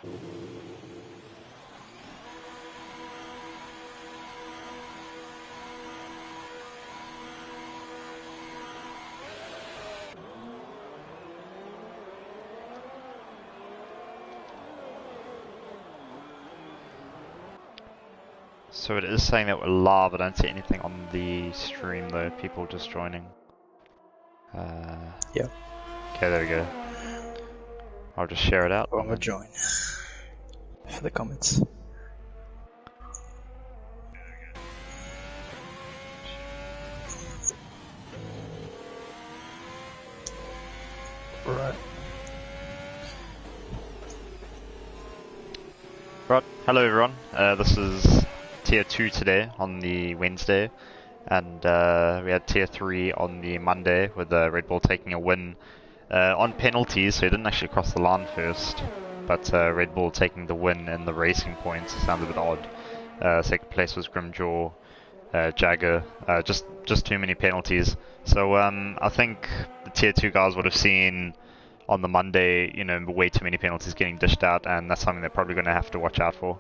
So it is saying that we're live. I don't see anything on the stream though, people just joining. Yeah. Okay, there we go. I'll just share it out. I'm gonna join for the comments. Right. Right, hello everyone. This is Tier 2 today on the Wednesday, and we had Tier 3 on the Monday with Red Bull taking a win on penalties, so he didn't actually cross the line first, but Red Bull taking the win in the racing points sounds a bit odd. Second place was Grimjaw, Jagger, just too many penalties. So I think the Tier 2 guys would have seen on the Monday, you know, way too many penalties getting dished out, and that's something they're probably going to have to watch out for.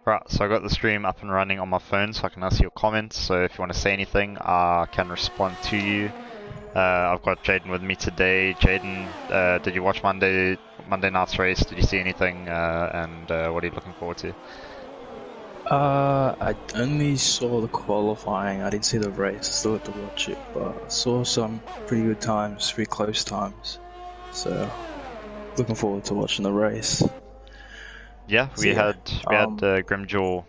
Right, so I got the stream up and running on my phone so I can answer your comments, so if you want to say anything, I can respond to you. I've got Jaden with me today. Jaden, did you watch Monday night's race? Did you see anything, and what are you looking forward to? I only saw the qualifying. I didn't see the race. Still had to watch it, but I saw some pretty good times, pretty close times. So looking forward to watching the race. Yeah, we had Grimjaw.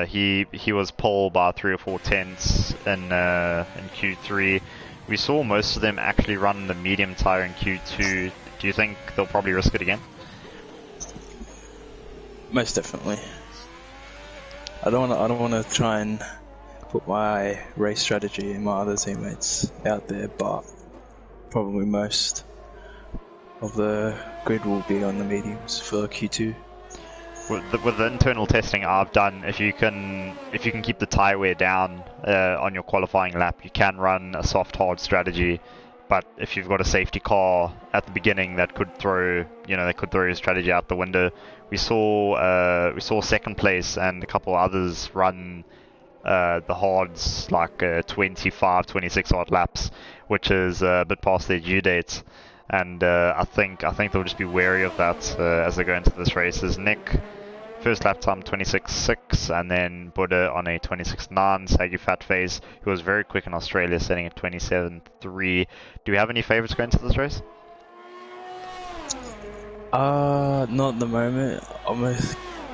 He was pole by 3 or 4 tenths in Q3. We saw most of them actually run the medium tire in Q2. Do you think they'll probably risk it again? Most definitely. I don't want to try and put my race strategy and my other teammates out there, but probably most of the grid will be on the mediums for Q2. With the internal testing I've done, if you can keep the tire wear down on your qualifying lap, you can run a soft hard strategy. But if you've got a safety car at the beginning, that could throw your strategy out the window. We saw second place and a couple others run the hards like 25, 26 odd laps, which is a bit past their due dates. And I think they'll just be wary of that as they go into this race. As Nick, first lap time 26.6, and then Buddha on a 26.9. Saggy Fatface, who was very quick in Australia, setting at 27.3. Do we have any favourites going into this race? Not at the moment. I'm gonna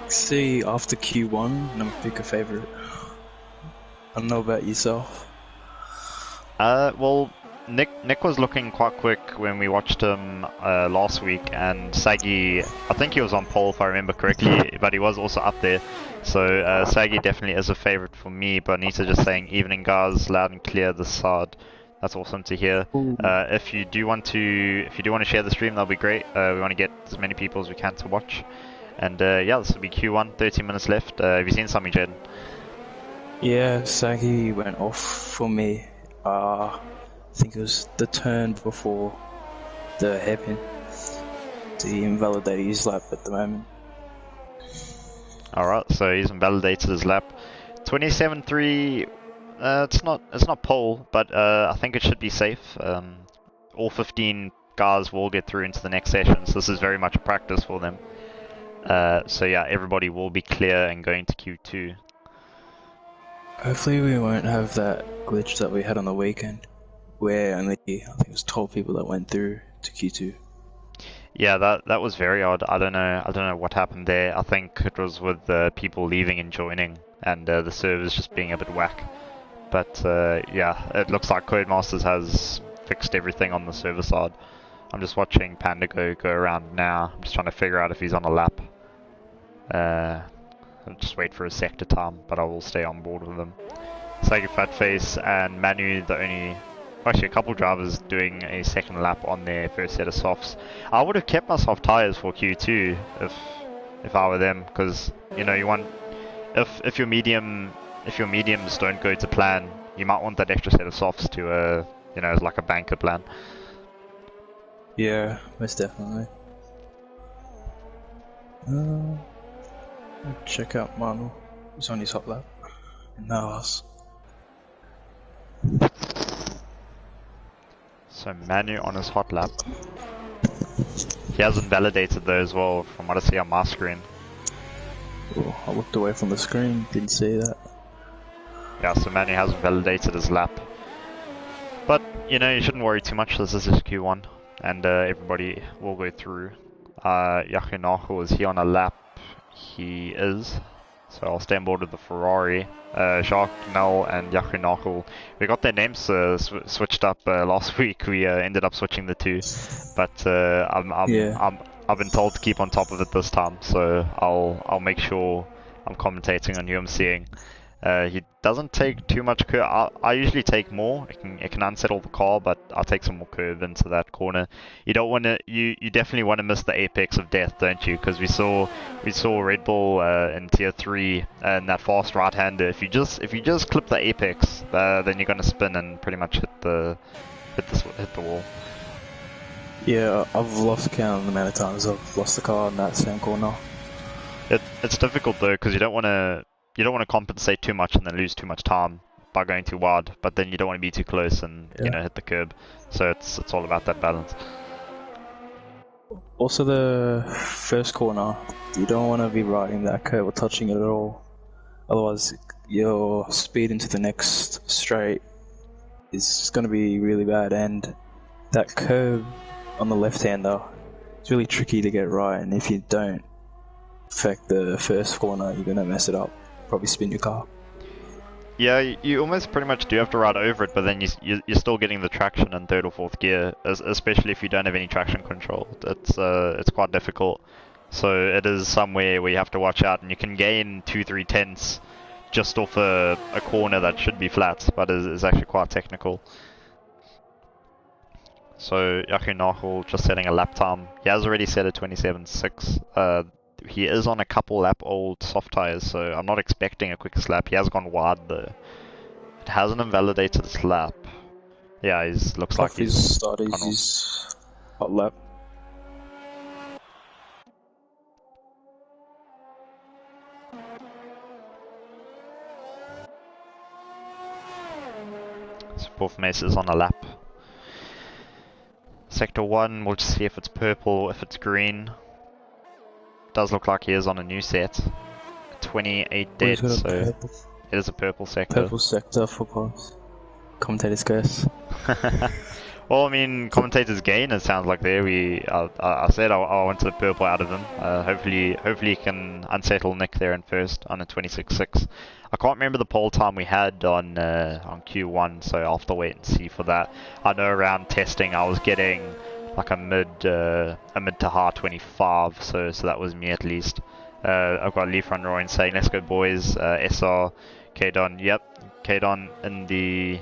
see after Q1, and I'm gonna pick a favourite. I don't know about yourself. Well, Nick was looking quite quick when we watched him last week, and Saggy, I think he was on pole if I remember correctly, but he was also up there. So Saggy definitely is a favourite for me. But Anita just saying, evening guys, loud and clear this side. That's awesome to hear. If you do want to share the stream, that'll be great. We want to get as many people as we can to watch. And yeah, this will be Q1. 13 minutes left. Have you seen something, Jaden? Yeah, Saggy went off for me. I think it was the turn before the hairpin. He invalidated his lap at the moment. Alright, so he's invalidated his lap. 27.3, it's not pole, but I think it should be safe. All 15 guys will get through into the next session, so this is very much a practice for them. So yeah, everybody will be clear and going to Q2. Hopefully we won't have that glitch that we had on the weekend, where only, I think it was 12 people that went through to Q2. Yeah, that was very odd. I don't know what happened there. I think it was with people leaving and joining, and the servers just being a bit whack. But yeah, it looks like Codemasters has fixed everything on the server side. I'm just watching Panda go around now. I'm just trying to figure out if he's on a lap. I'll just wait for his sector time, but I will stay on board with him. Sagi Fatface and Manu, actually a couple drivers doing a second lap on their first set of softs. I would have kept my soft tyres for Q2 if I were them, because you know you want if your mediums don't go to plan, you might want that extra set of softs to you know, as like a banker plan. Yeah, most definitely. Check out Manu. He's on his hot lap. No us. So Manu on his hot lap. He hasn't validated though as well, from what I see on my screen. Oh, I looked away from the screen, didn't see that. Yeah, so Manu hasn't validated his lap. But, you know, you shouldn't worry too much, this is his Q1, and everybody will go through. Yakunaho, is he on a lap? He is. So I'll stay on board with the Ferrari. Jacques, Nel, and Yakunaho. We got their names switched up last week. We ended up switching the two. But I've been told to keep on top of it this time, so I'll make sure I'm commentating on who I'm seeing. He doesn't take too much curve. I usually take more. It can unsettle the car, but I'll take some more curve into that corner. You don't want to. You definitely want to miss the apex of death, don't you? Because we saw Red Bull in Tier 3 and that fast right-hander. If you just clip the apex, then you're gonna spin and pretty much hit the wall. Yeah, I've lost count of the amount of times I've lost the car in that same corner. It's difficult though, because you don't want to compensate too much and then lose too much time by going too wide, but then you don't want to be too close and you know, hit the curb. So it's all about that balance. Also, the first corner, you don't want to be riding that curb or touching it at all. Otherwise, your speed into the next straight is going to be really bad. And that curb on the left-hander, it's really tricky to get right. And if you don't affect the first corner, you're going to mess it up. Probably spin your car. Yeah, you almost pretty much do have to ride over it, but then you're still getting the traction in third or fourth gear, especially if you don't have any traction control. It's quite difficult. So it is somewhere where you have to watch out, and you can gain 2-3 tenths just off a corner that should be flat, but is actually quite technical. So Yakunaho just setting a lap time. He has already set a 27.6. He is on a couple lap old soft tires, so I'm not expecting a quickest lap. He has gone wide though. It hasn't invalidated his lap. Yeah, looks like he's started his hot lap. So fourth Mace is on a lap. Sector 1, we'll just see if it's purple or if it's green. Does look like he is on a new set. 28 dead, so it is a purple sector. Purple sector for course. Commentator's curse. Well, I mean, commentator's gain, it sounds like there. I said I wanted the purple out of him. Hopefully he can unsettle Nick there in first on a 26.6. I can't remember the pole time we had on Q1, so I'll have to wait and see for that. I know around testing I was getting like a mid to high 25, so that was me at least. I've got Leaf Run Roaring saying, let's go boys, SR, K-Don, yep, K-Don in the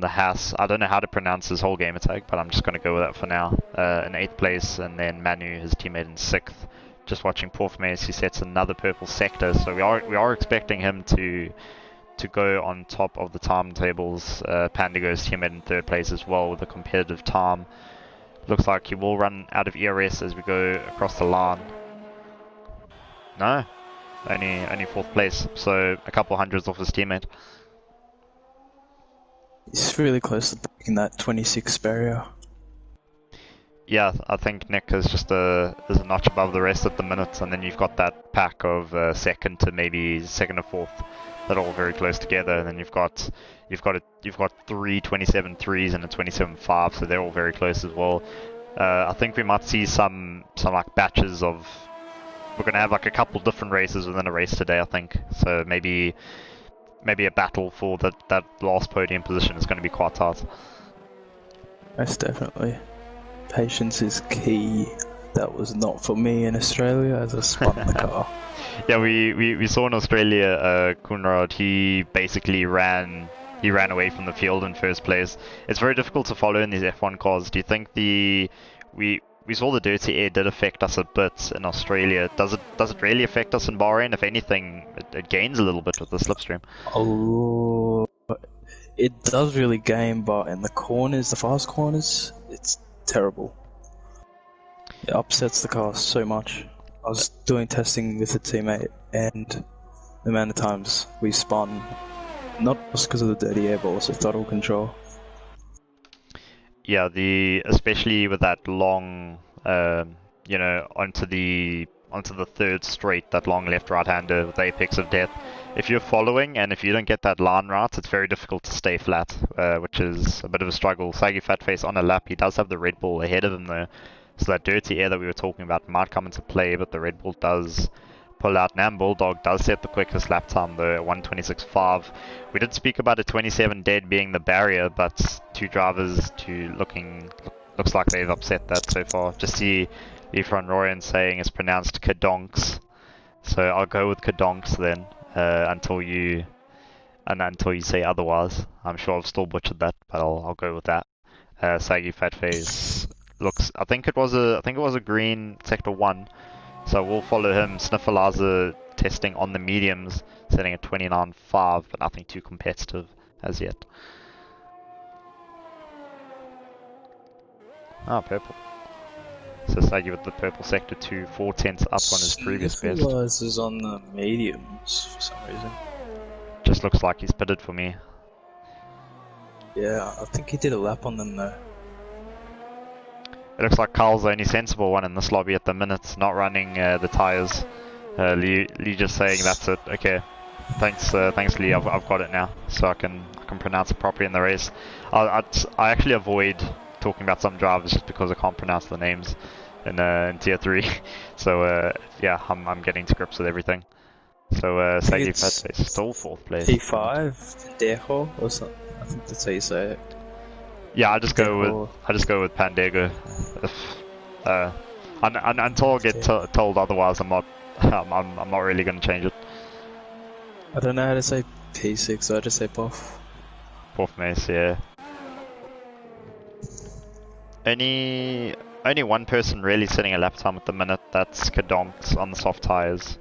house. I don't know how to pronounce his whole gamer tag, but I'm just going to go with that for now. In 8th place, and then Manu, his teammate, in 6th. Just watching Porfmace, he sets another purple sector, so we are expecting him to go on top of the timetables. Pandago's teammate in 3rd place as well with a competitive time. Looks like he will run out of ERS as we go across the line. No, only 4th place, so a couple hundreds off his teammate. He's really close to breaking that 26 barrier. Yeah, I think Nick is just is a notch above the rest at the minute, and then you've got that pack of second to maybe second or fourth that are all very close together, and then you've got 3 27.3s and a 27.5, so they're all very close as well. I think we might see some like batches of. We're gonna have like a couple different races within a race today, I think. So maybe a battle for that last podium position is going to be quite tight. Most definitely. Patience is key. That was not for me in Australia as I spun the car. Yeah, we saw in Australia, Kunrad, he basically ran away from the field in first place. It's very difficult to follow in these F1 cars. Do you think we we saw the dirty air did affect us a bit in Australia. Does it really affect us in Bahrain? If anything, it gains a little bit with the slipstream. Oh, it does really gain, but in the corners, the fast corners, it's terrible. It upsets the car so much. I was doing testing with a teammate, and the amount of times we spun, not just because of the dirty air, but also throttle control. Yeah, especially with that long, you know, onto the third straight, that long left-right-hander with the apex of death. If you're following and if you don't get that line right, it's very difficult to stay flat, which is a bit of a struggle. Saggy Fatface on a lap, he does have the Red Bull ahead of him though, so that dirty air that we were talking about might come into play, but the Red Bull does pull out. Nam Bulldog does set the quickest lap time though, at 1:26.5. We did speak about a 27 dead being the barrier, but two drivers looks like they've upset that so far. Just see Efron Royan saying it's pronounced Kadonks, so I'll go with Kadonks then until you say otherwise. I'm sure I've still butchered that, but I'll go with that. Saggy Fatface looks. I think it was a green sector 1. So we'll follow him. Sniffalizer testing on the mediums, setting at 29.5, but nothing too competitive as yet. Ah, purple. So Sagi with the purple sector 2, 4 tenths up on his previous best. Sniffalizer's on the mediums for some reason. Just looks like he's pitted for me. Yeah, I think he did a lap on them though. It looks like Carl's the only sensible one in this lobby at the minute, not running the tyres. Lee just saying that's it. Okay, thanks Lee. I've got it now, so I can pronounce it properly in the race. I actually avoid talking about some drivers just because I can't pronounce the names in tier 3. So yeah, I'm getting to grips with everything. So Saggy Fatface still 4th place. P5 Dejo or something. I think that's how you say it. Yeah, I just go with Pandego. Until I get told otherwise, I'm not really going to change it. I don't know how to say P6, so I just say Puff. Puff Mace, yeah. Only one person really setting a lap time at the minute. That's Kadonks on the soft tires.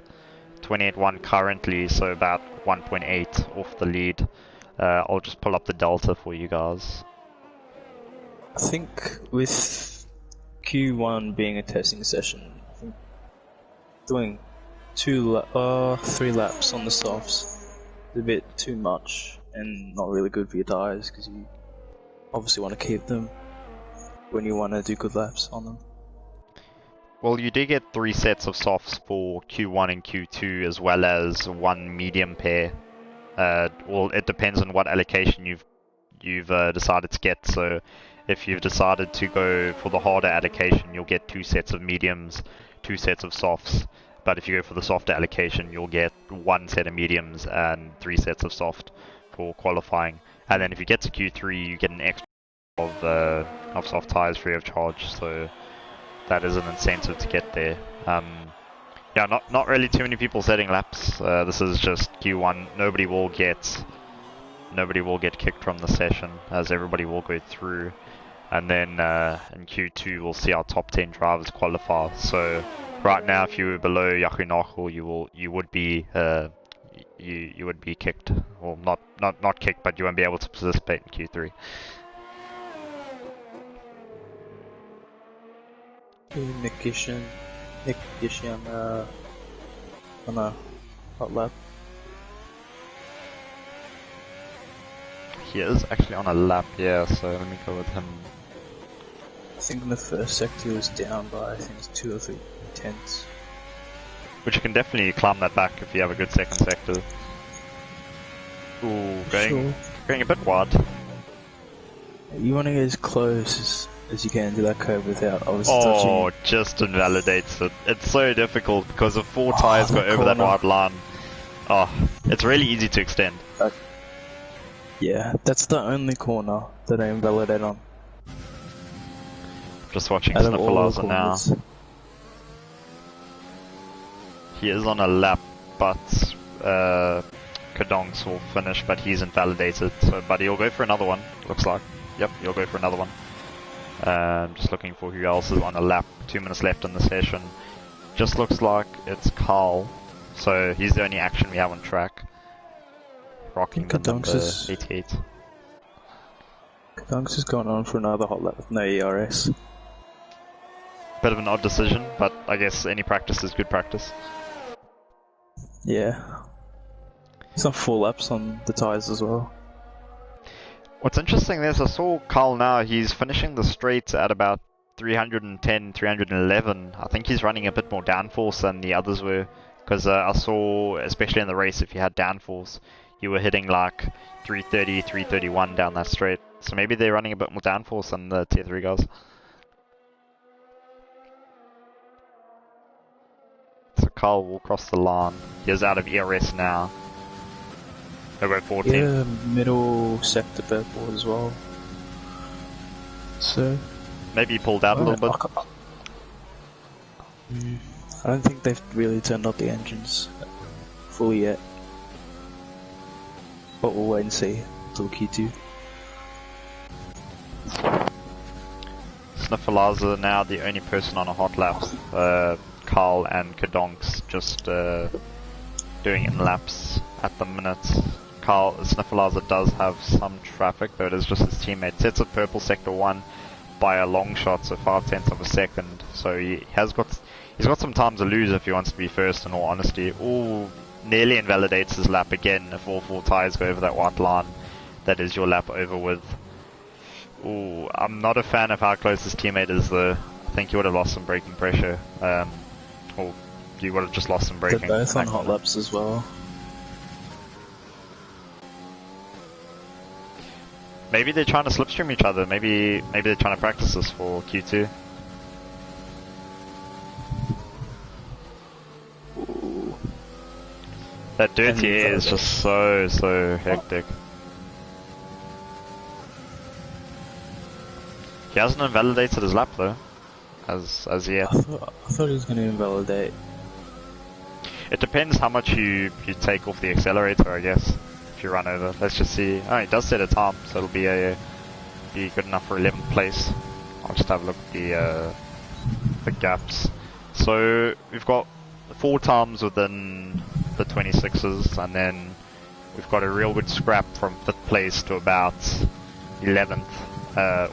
28.1 currently, so about 1.8 off the lead. I'll just pull up the delta for you guys. I think with Q1 being a testing session, I think doing 3 laps on the softs is a bit too much and not really good for your tyres because you obviously want to keep them when you want to do good laps on them. Well, you do get 3 sets of softs for Q1 and Q2 as well as 1 medium pair. Well, it depends on what allocation you've decided to get. So if you've decided to go for the harder allocation, you'll get 2 sets of mediums, 2 sets of softs. But if you go for the softer allocation, you'll get 1 set of mediums and 3 sets of soft for qualifying. And then if you get to Q3, you get an extra of soft tires free of charge. So that is an incentive to get there. Yeah, not really too many people setting laps. This is just Q1. Nobody will get kicked from the session, as everybody will go through. And then in Q2 we'll see our top 10 drivers qualify. So right now, if you were below Yakunaho, you would be kicked, or not kicked, but you won't be able to participate in Q3. Nick Gishian on a hot lap. He is actually on a lap, yeah, so let me go with him. I think in the first sector he was down by, I think it's 2 or 3 tenths. Which you can definitely climb that back if you have a good second sector. Ooh, going a bit wide. You want to get as close as you can to that curve without obviously touching. Oh, just invalidates it. It's so difficult because if 4 tires go over that wide line, it's really easy to extend. Yeah, that's the only corner that I invalidate on. Just watching Sniffalizer now. He is on a lap, but Kadonks will finish, but he's invalidated. So, but he'll go for another one, looks like. Yep, he'll go for another one. Just looking for who else is on a lap. 2 minutes left in the session. Just looks like it's Carl. So he's the only action we have on track. Rocking the number 88. Dunks has gone on for another hot lap with no ERS. Bit of an odd decision, but I guess any practice is good practice. Yeah. Some 4 laps on the tyres as well. What's interesting is I saw Carl now, he's finishing the straight at about 310, 311. I think he's running a bit more downforce than the others were, because I saw, especially in the race, if you had downforce, you were hitting like 330, 331 down that straight. So maybe they're running a bit more downforce than the tier 3 guys. So Carl will cross the line. He's out of ERS now. They'll go 14. Yeah, middle sector purple as well. So maybe he pulled out a little bit. I don't think they've really turned up the engines fully yet. But we'll wait and see until Q2. Sniffalaza now the only person on a hot lap. Carl and Kadonks just doing in laps at the minute. Sniffalaza does have some traffic, though it is just his teammate. Sets of purple sector 1 by a long shot, so 0.5 of a second. So he's got some time to lose if he wants to be first, in all honesty. Ooh, nearly invalidates his lap again if all 4 tyres go over that white line. That is your lap over with. Ooh, I'm not a fan of how close his teammate is though. I think he would have lost some braking pressure. Or you would have just lost some braking. They're both on hot laps as well. Maybe they're trying to slipstream each other. Maybe they're trying to practice this for Q2. Ooh. That dirty air is just so hectic. He hasn't invalidated his lap though, as yet. I thought he was going to invalidate. It depends how much you take off the accelerator, I guess. If you run over, let's just see. Oh, he does set a time, so it'll be good enough for 11th place. I'll just have a look at the gaps. So we've got 4 times within the 26s, and then we've got a real good scrap from 5th place to about 11th,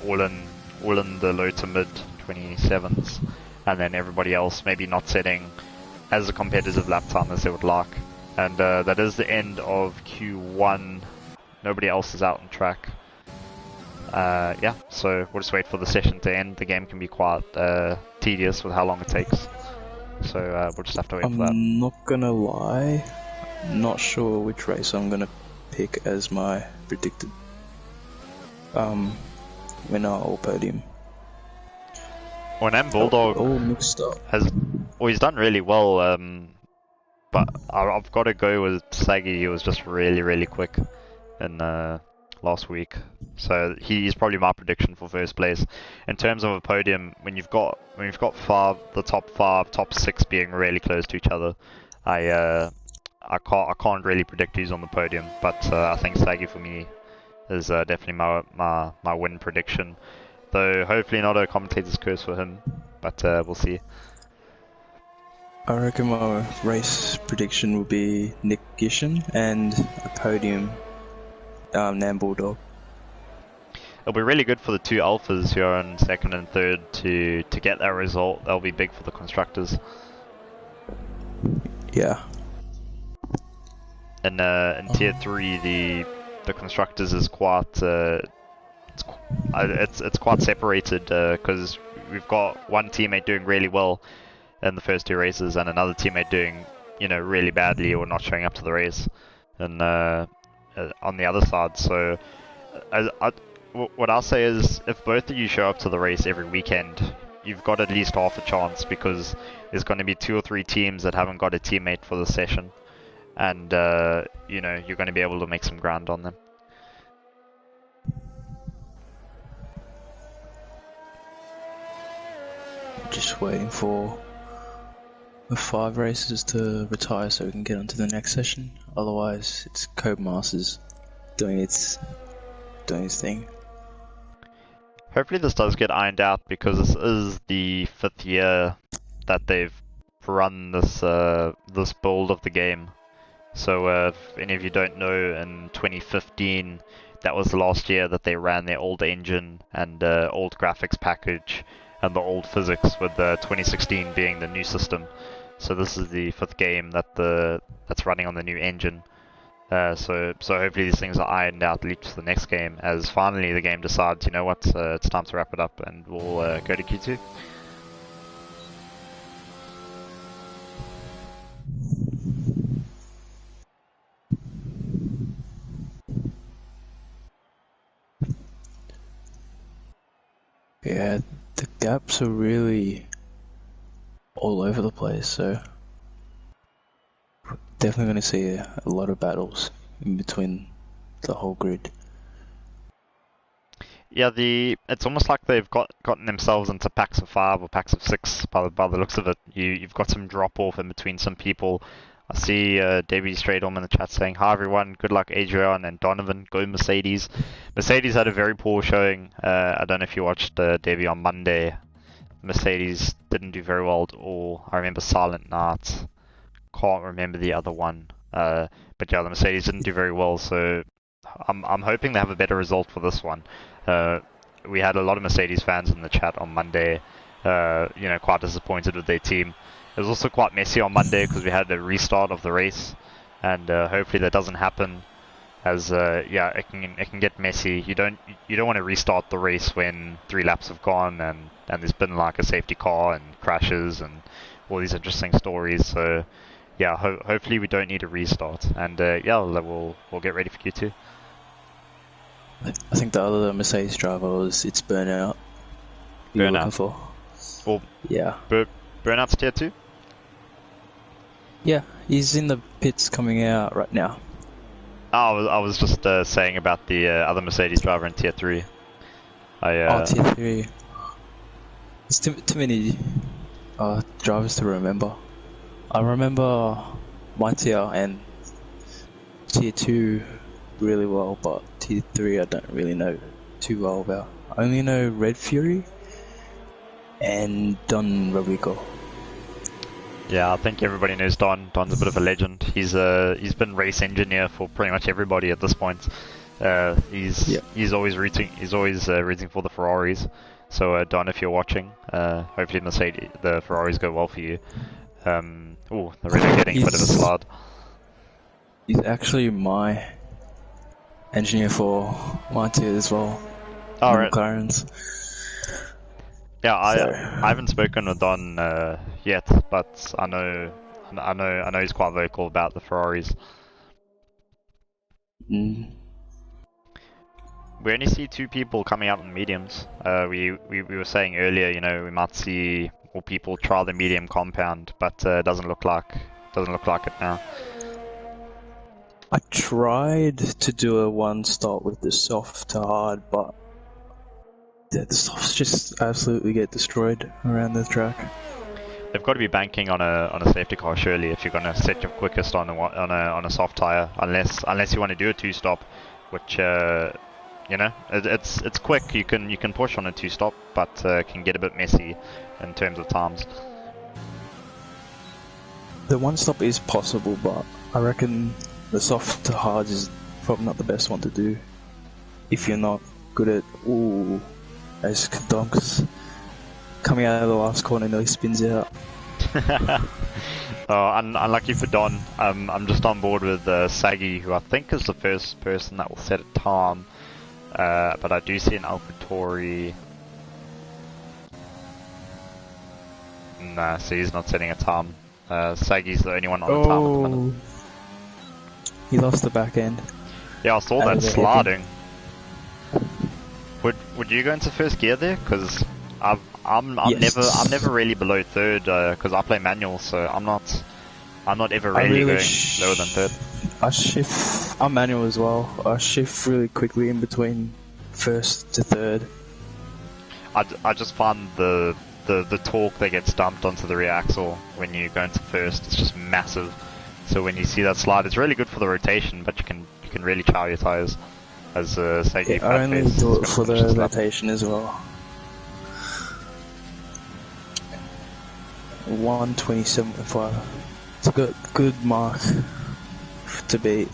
all in the low to mid 27s, and then everybody else maybe not setting as a competitive lap time as they would like. And that is the end of Q1. Nobody else is out on track. Yeah, so we'll just wait for the session to end. The game can be quite tedious with how long it takes, so we'll just have to wait for that. I'm not gonna lie, not sure which race I'm gonna pick as my predicted winner or podium. Well, Nam Bulldog all mixed up. he's done really well, but I've got to go with Saggy. He was just really quick in last week, so he's probably my prediction for first place. In terms of a podium, when you've got the top 5, top 6 being really close to each other, I can't really predict who's on the podium, but I think Saggy for me is definitely my win prediction. Though hopefully not a commentator's curse for him, but we'll see. I reckon my race prediction will be Nick Gishin and a podium Nam Bulldog. It'll be really good for the 2 alphas who are in 2nd and 3rd to get that result. That'll be big for the constructors. Yeah. And in tier 3, the constructors is quite it's quite separated, because we've got one teammate doing really well in the first 2 races and another teammate doing really badly or not showing up to the race, and on the other side. So what I'll say is, if both of you show up to the race every weekend, you've got at least half a chance, because there's going to be 2 or 3 teams that haven't got a teammate for the session, and you're going to be able to make some ground on them. Just waiting for the 5 races to retire so we can get onto the next session. Otherwise, it's Code Masters doing its thing. Hopefully this does get ironed out because this is the 5th year that they've run this build of the game. So if any of you don't know, in 2015, that was the last year that they ran their old engine and old graphics package and the old physics, with 2016 being the new system. So this is the 5th game that's running on the new engine. So hopefully these things are ironed out, lead to the next game, as finally the game decides, you know what, it's time to wrap it up, and we'll go to Q2. Yeah, the gaps are really all over the place, so definitely going to see a lot of battles in between the whole grid. Yeah, it's almost like they've gotten themselves into packs of 5 or packs of 6 by the looks of it. You've got some drop off in between some people. I see Debbie Stradom in the chat saying, "Hi everyone, good luck Adrian and Donovan, go Mercedes." Mercedes had a very poor showing. I don't know if you watched Debbie on Monday. Mercedes didn't do very well at all. I remember Silent Night. Can't remember the other one. But yeah, the Mercedes didn't do very well, so I'm hoping they have a better result for this one. We had a lot of Mercedes fans in the chat on Monday, quite disappointed with their team. It was also quite messy on Monday because we had a restart of the race, and hopefully that doesn't happen. As it can get messy. You don't want to restart the race when 3 laps have gone and there's been like a safety car and crashes and all these interesting stories. So yeah, hopefully we don't need a restart, and we'll get ready for Q2. I think the other Mercedes driver was it's Burnout. You're looking for? Well, yeah. Burnout's tier 2? Yeah, he's in the pits coming out right now. Oh, I was just saying about the other Mercedes driver in tier 3. Tier 3. There's too many drivers to remember. I remember my tier and tier 2 really well, but tier 3 I don't really know too well about. I only know Red Fury and Don Rodrigo. Yeah, I think everybody knows Don. Don's a bit of a legend. He's been race engineer for pretty much everybody at this point. He's always rooting for the Ferraris. So Don, if you're watching, hopefully the Ferraris go well for you. They're really getting a bit of a slide. He's actually my engineer for my tier as well. Oh, right. McLaren's. Yeah, I haven't spoken with Don yet, but I know he's quite vocal about the Ferraris. Mm. We only see 2 people coming out on mediums. We were saying earlier, we might see more people try the medium compound, but it doesn't look like it now. I tried to do a 1-stop with the soft to hard, but the softs just absolutely get destroyed around the track. They've got to be banking on a safety car surely if you're gonna set your quickest on a soft tire, unless you want to do a 2-stop, which it's quick. You can push on a 2-stop, but can get a bit messy in terms of times. The 1-stop is possible, but I reckon the soft to hard is probably not the best one to do if you're not good at as Donks coming out of the last corner nearly spins out. Unlucky for Don. I'm just on board with Saggy, who I think is the first person that will set a time. But I do see an AlphaTauri. Nah, so he's not setting a time. Saggy's the only one on the time at the minute. He lost the back end. Yeah, I saw that sliding. Would you go into first gear there? Because I'm never really below third because I play manual, so I'm not ever really going lower than third. I'm manual as well. I shift really quickly in between first to third. I just find the torque that gets dumped onto the rear axle when you go into first is just massive. So when you see that slide, it's really good for the rotation, but you can really chow your tires. as Sagi I only Fatface do is it gonna for finish the this lap. rotation as well. 1:27.5. It's a good mark to beat.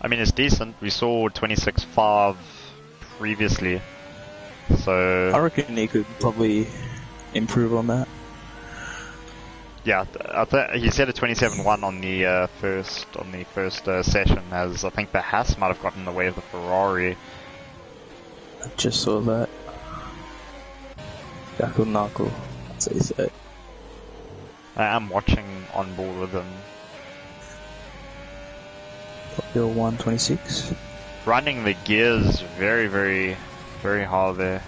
I mean, it's decent. We saw 26.5 previously, so I reckon he could probably improve on that. yeah, he said a 27.1 on the first session, as I think the Haas might have gotten in the way of the Ferrari. I just saw that. Yaku Naku, that's what he said. I am watching on board with him. Bill 1:26. Running the gears very, very, very hard there.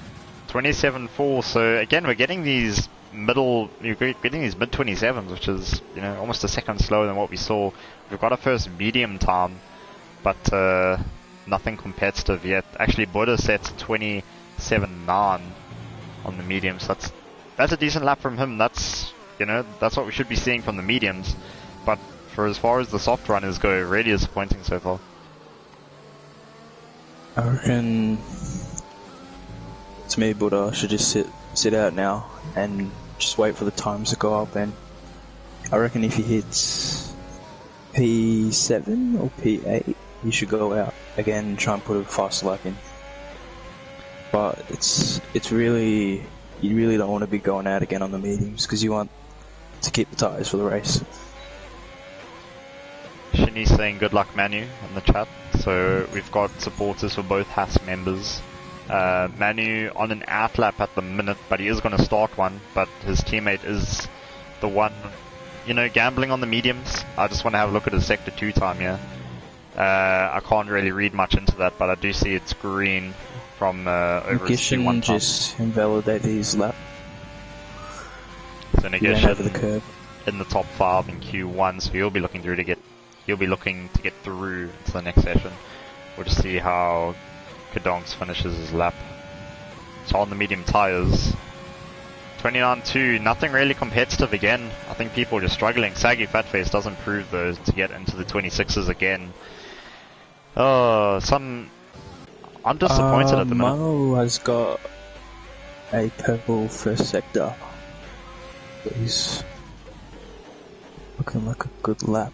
27.4. So again, we're getting these you're getting these mid 27s, which is almost a second slower than what we saw. We've got a first medium time, but nothing competitive yet. Actually, Buddha sets 27.9 on the mediums. That's a decent lap from him. That's what we should be seeing from the mediums. But for as far as the soft runners go, really disappointing so far. I reckon to me, Buddha should just sit out now and just wait for the times to go up. And I reckon if he hits P7 or P8, he should go out again and try and put a fast lap in. But it's really, you really don't want to be going out again on the mediums because you want to keep the tyres for the race. Shini's saying good luck Manu in the chat. So we've got supporters for both Haas members. Manu on an outlap at the minute, but he is going to start one, but his teammate is the one, gambling on the mediums. I just want to have a look at his sector 2 time here. I can't really read much into that, but I do see it's green from over his Q1 time. Just invalidate his lap. So Nageshin over the curb in the top 5 in Q1, so he'll be looking to get through to the next session. We'll just see how Kadonks finishes his lap. So on the medium tyres, 29.2, nothing really competitive again. I think people are just struggling. Sagi Fatface does improve though to get into the 26s again. I'm disappointed at the minute. Mano has got a purple first sector, but he's looking like a good lap.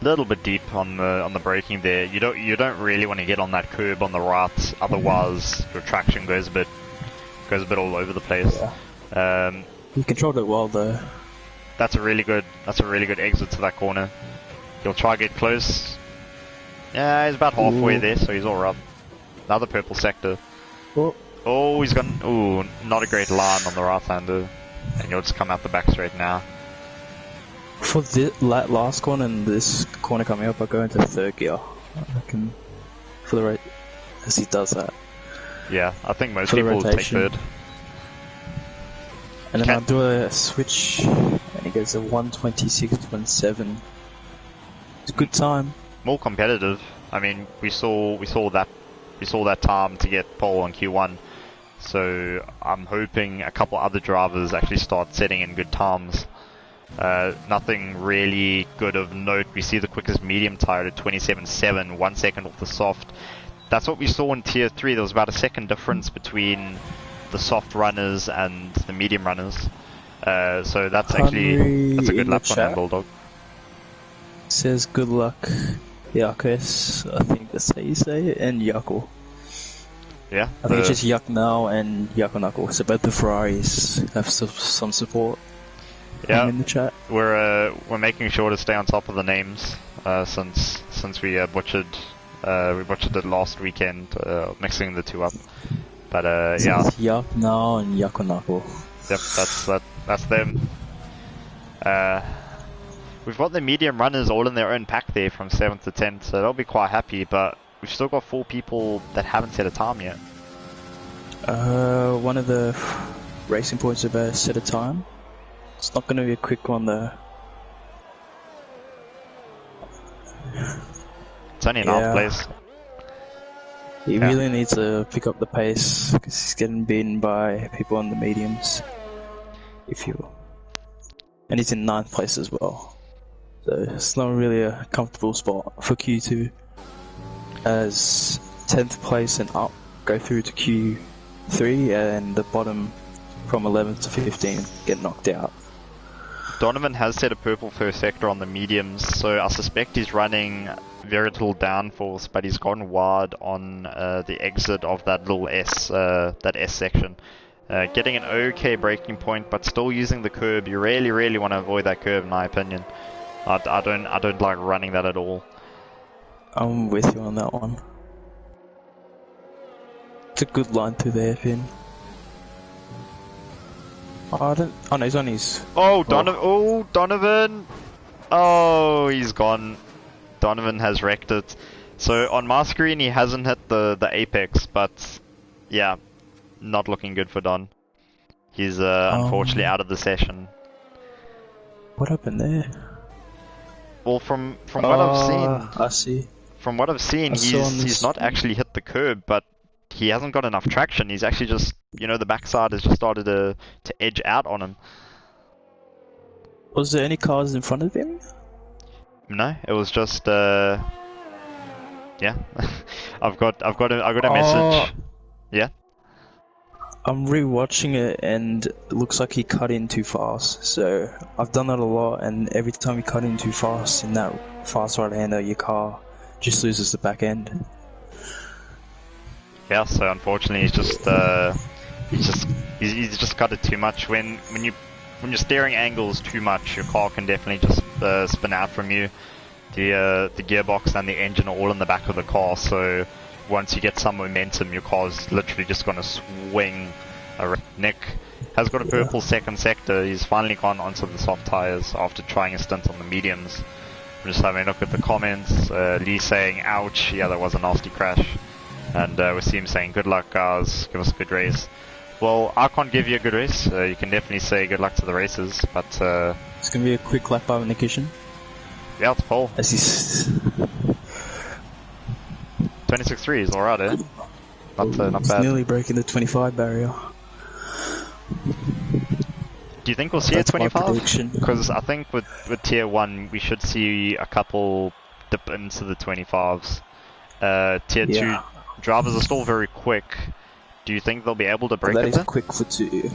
A little bit deep on the braking there. You don't really want to get on that curb on the right, otherwise your traction goes a bit all over the place. Yeah. He controlled it well though. That's a really good exit to that corner. He'll try to get close. Yeah, he's about halfway there, so he's alright. Another purple sector. Oh, he's got not a great line on the right hander, and he'll just come out the back straight now. For the last corner and this corner coming up, I go into third gear. I reckon for the rate as he does that. Yeah, I think most people will take third. And then I'll do a switch, and he goes to 1:26.7. It's a good time. More competitive. I mean, we saw that time to get pole on Q1. So I'm hoping a couple other drivers actually start setting in good times. Nothing really good of note. We see the quickest medium tire at 27.7, 1 second off the soft. That's what we saw in tier 3. There was about a second difference between the soft runners and the medium runners. So that's a good lap on that Bulldog. Says good luck, Yakis. I think that's how you say it, and Yako. Yeah. I think it's just Yak now and Yakonako. So both the Ferraris have some support. Yeah, in the chat. We're making sure to stay on top of the names since we butchered it last weekend, mixing the two up. But yeah, Yak now and Yakonako. Yep, that's them. We've got the medium runners all in their own pack there from 7th to 10th, so they'll be quite happy. But we've still got 4 people that haven't set a time yet. One of the racing points about set a time. It's not going to be a quick one though. It's only an half place. He really needs to pick up the pace because he's getting beaten by people on the mediums. And he's in 9th place as well. So it's not really a comfortable spot for Q2. as 10th place and up go through to Q3, and the bottom from 11th to 15 get knocked out. Donovan has set a purple first sector on the mediums, so I suspect he's running very little downforce, but he's gone wide on the exit of that little that S section. Getting an okay braking point, but still using the curb. You really want to avoid that curb, in my opinion. I don't like running that at all. I'm with you on that one. It's a good line through the hairpin. Oh no, he's on his... Oh, Donovan! Oh, he's gone. Donovan has wrecked it. So on my screen, he hasn't hit the apex, but yeah, not looking good for Don. He's unfortunately out of the session. What happened there? Well, from what I've seen, I see. From what I've seen, he's not actually hit the curb, but he hasn't got enough traction. He's actually just, the backside has just started to edge out on him. Was there any cars in front of him? No, it was just yeah. I've got a message. Yeah. I'm rewatching it and it looks like he cut in too fast. So I've done that a lot, and every time you cut in too fast in that fast right-hander, your car just loses the back end. Yeah, so unfortunately he's just cut it too much. When your steering angles too much, your car can definitely just spin out from you. The gearbox and the engine are all in the back of the car, so once you get some momentum, your car's literally just going to swing around. Nick has got a purple second sector. He's finally gone onto the soft tires after trying a stint on the mediums. I'm just having a look at the comments. Lee saying, ouch, yeah, that was a nasty crash. And Wasim saying, good luck guys, give us a good race. Well, I can't give you a good race. You can definitely say good luck to the racers, but... it's going to be a quick lap by Nikishin. Yeah, it's pole. As he's... 26.3 is alright, eh? Not bad. Nearly breaking the 25 barrier. Do you think we'll see a 25? Because I think with tier 1 we should see a couple dip into the 25s. Tier 2 drivers are still very quick. Do you think they'll be able to break it? That is quick for 2.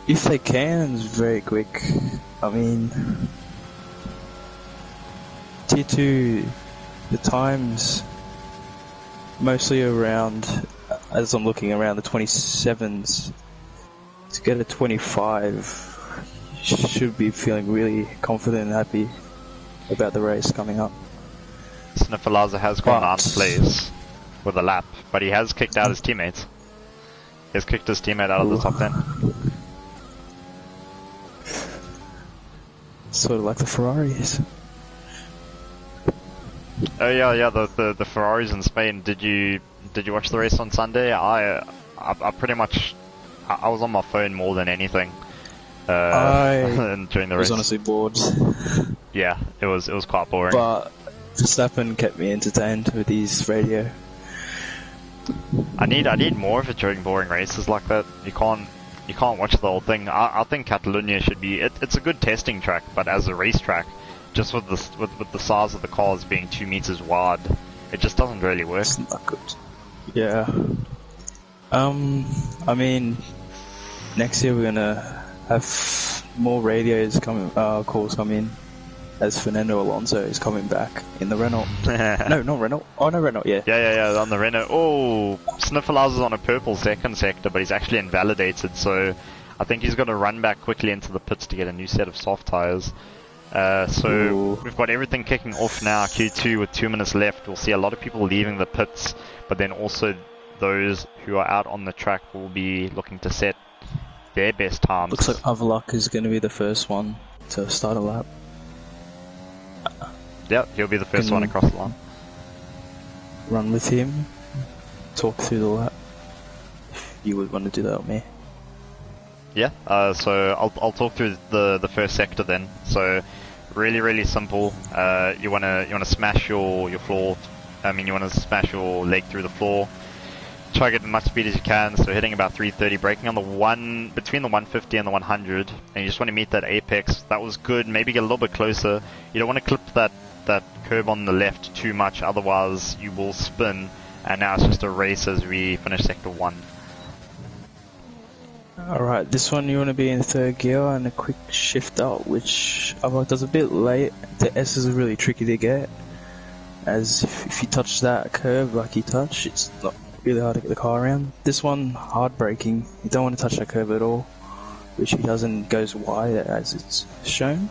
If they can, it's very quick. I mean, tier 2, the times mostly around, as I'm looking around the 27s, to get a 25, should be feeling really confident and happy about the race coming up. Sniffalaza has gone 9th place with a lap, but he has kicked out his teammates. He has kicked his teammate out of the top 10. Sort of like the Ferraris. Oh yeah, the Ferraris in Spain. Did you watch the race on Sunday? I pretty much I was on my phone more than anything. During the race. I was honestly bored. Yeah, it was quite boring. But Verstappen kept me entertained with his radio. I need more of it during boring races like that. You can't watch the whole thing. I think Catalonia should be. It's a good testing track, but as a racetrack, just with the size of the cars being 2 meters wide, it just doesn't really work. It's not good. Yeah. I mean, next year we're gonna have more radios coming, calls come in, as Fernando Alonso is coming back in the Renault. No, not Renault. Oh no, Renault. Yeah. Yeah, on the Renault. Oh, Sniffalaza's on a purple second sector, but he's actually invalidated, so I think he's going to run back quickly into the pits to get a new set of soft tires. So we've got everything kicking off now, Q2 with 2 minutes left. We'll see a lot of people leaving the pits, but then also those who are out on the track will be looking to set their best times. Looks like Avlak is going to be the first one to start a lap. Yeah, he'll be the first one across the line. Run with him, talk through the lap. You would want to do that with me. Yeah, so I'll talk through the first sector then. So really simple. You wanna smash your floor. I mean, you wanna smash your leg through the floor. Try to get as much speed as you can. So hitting about 330, braking on the between the 150 and the 100, and you just want to meet that apex. That was good. Maybe get a little bit closer. You don't want to clip that that curb on the left too much, otherwise you will spin. And now it's just a race as we finish sector 1. Alright, this one you want to be in 3rd gear and a quick shift out, which I feel like does a bit late. The S is really tricky to get, as if you touch that curve like you touch, it's not really hard to get the car around. This one, hard braking, you don't want to touch that curve at all, which he doesn't, goes wide as it's shown.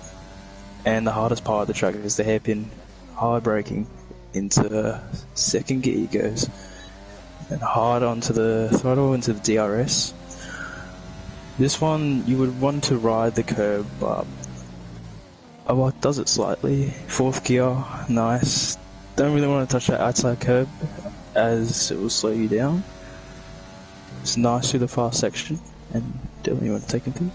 And the hardest part of the track is the hairpin. Hard braking into 2nd gear he goes, and hard onto the throttle into the DRS. This one, you would want to ride the curb, but does it slightly. 4th gear, nice. Don't really want to touch that outside curb, as it will slow you down. It's nice through the fast section, and Dylan, you want to take him through?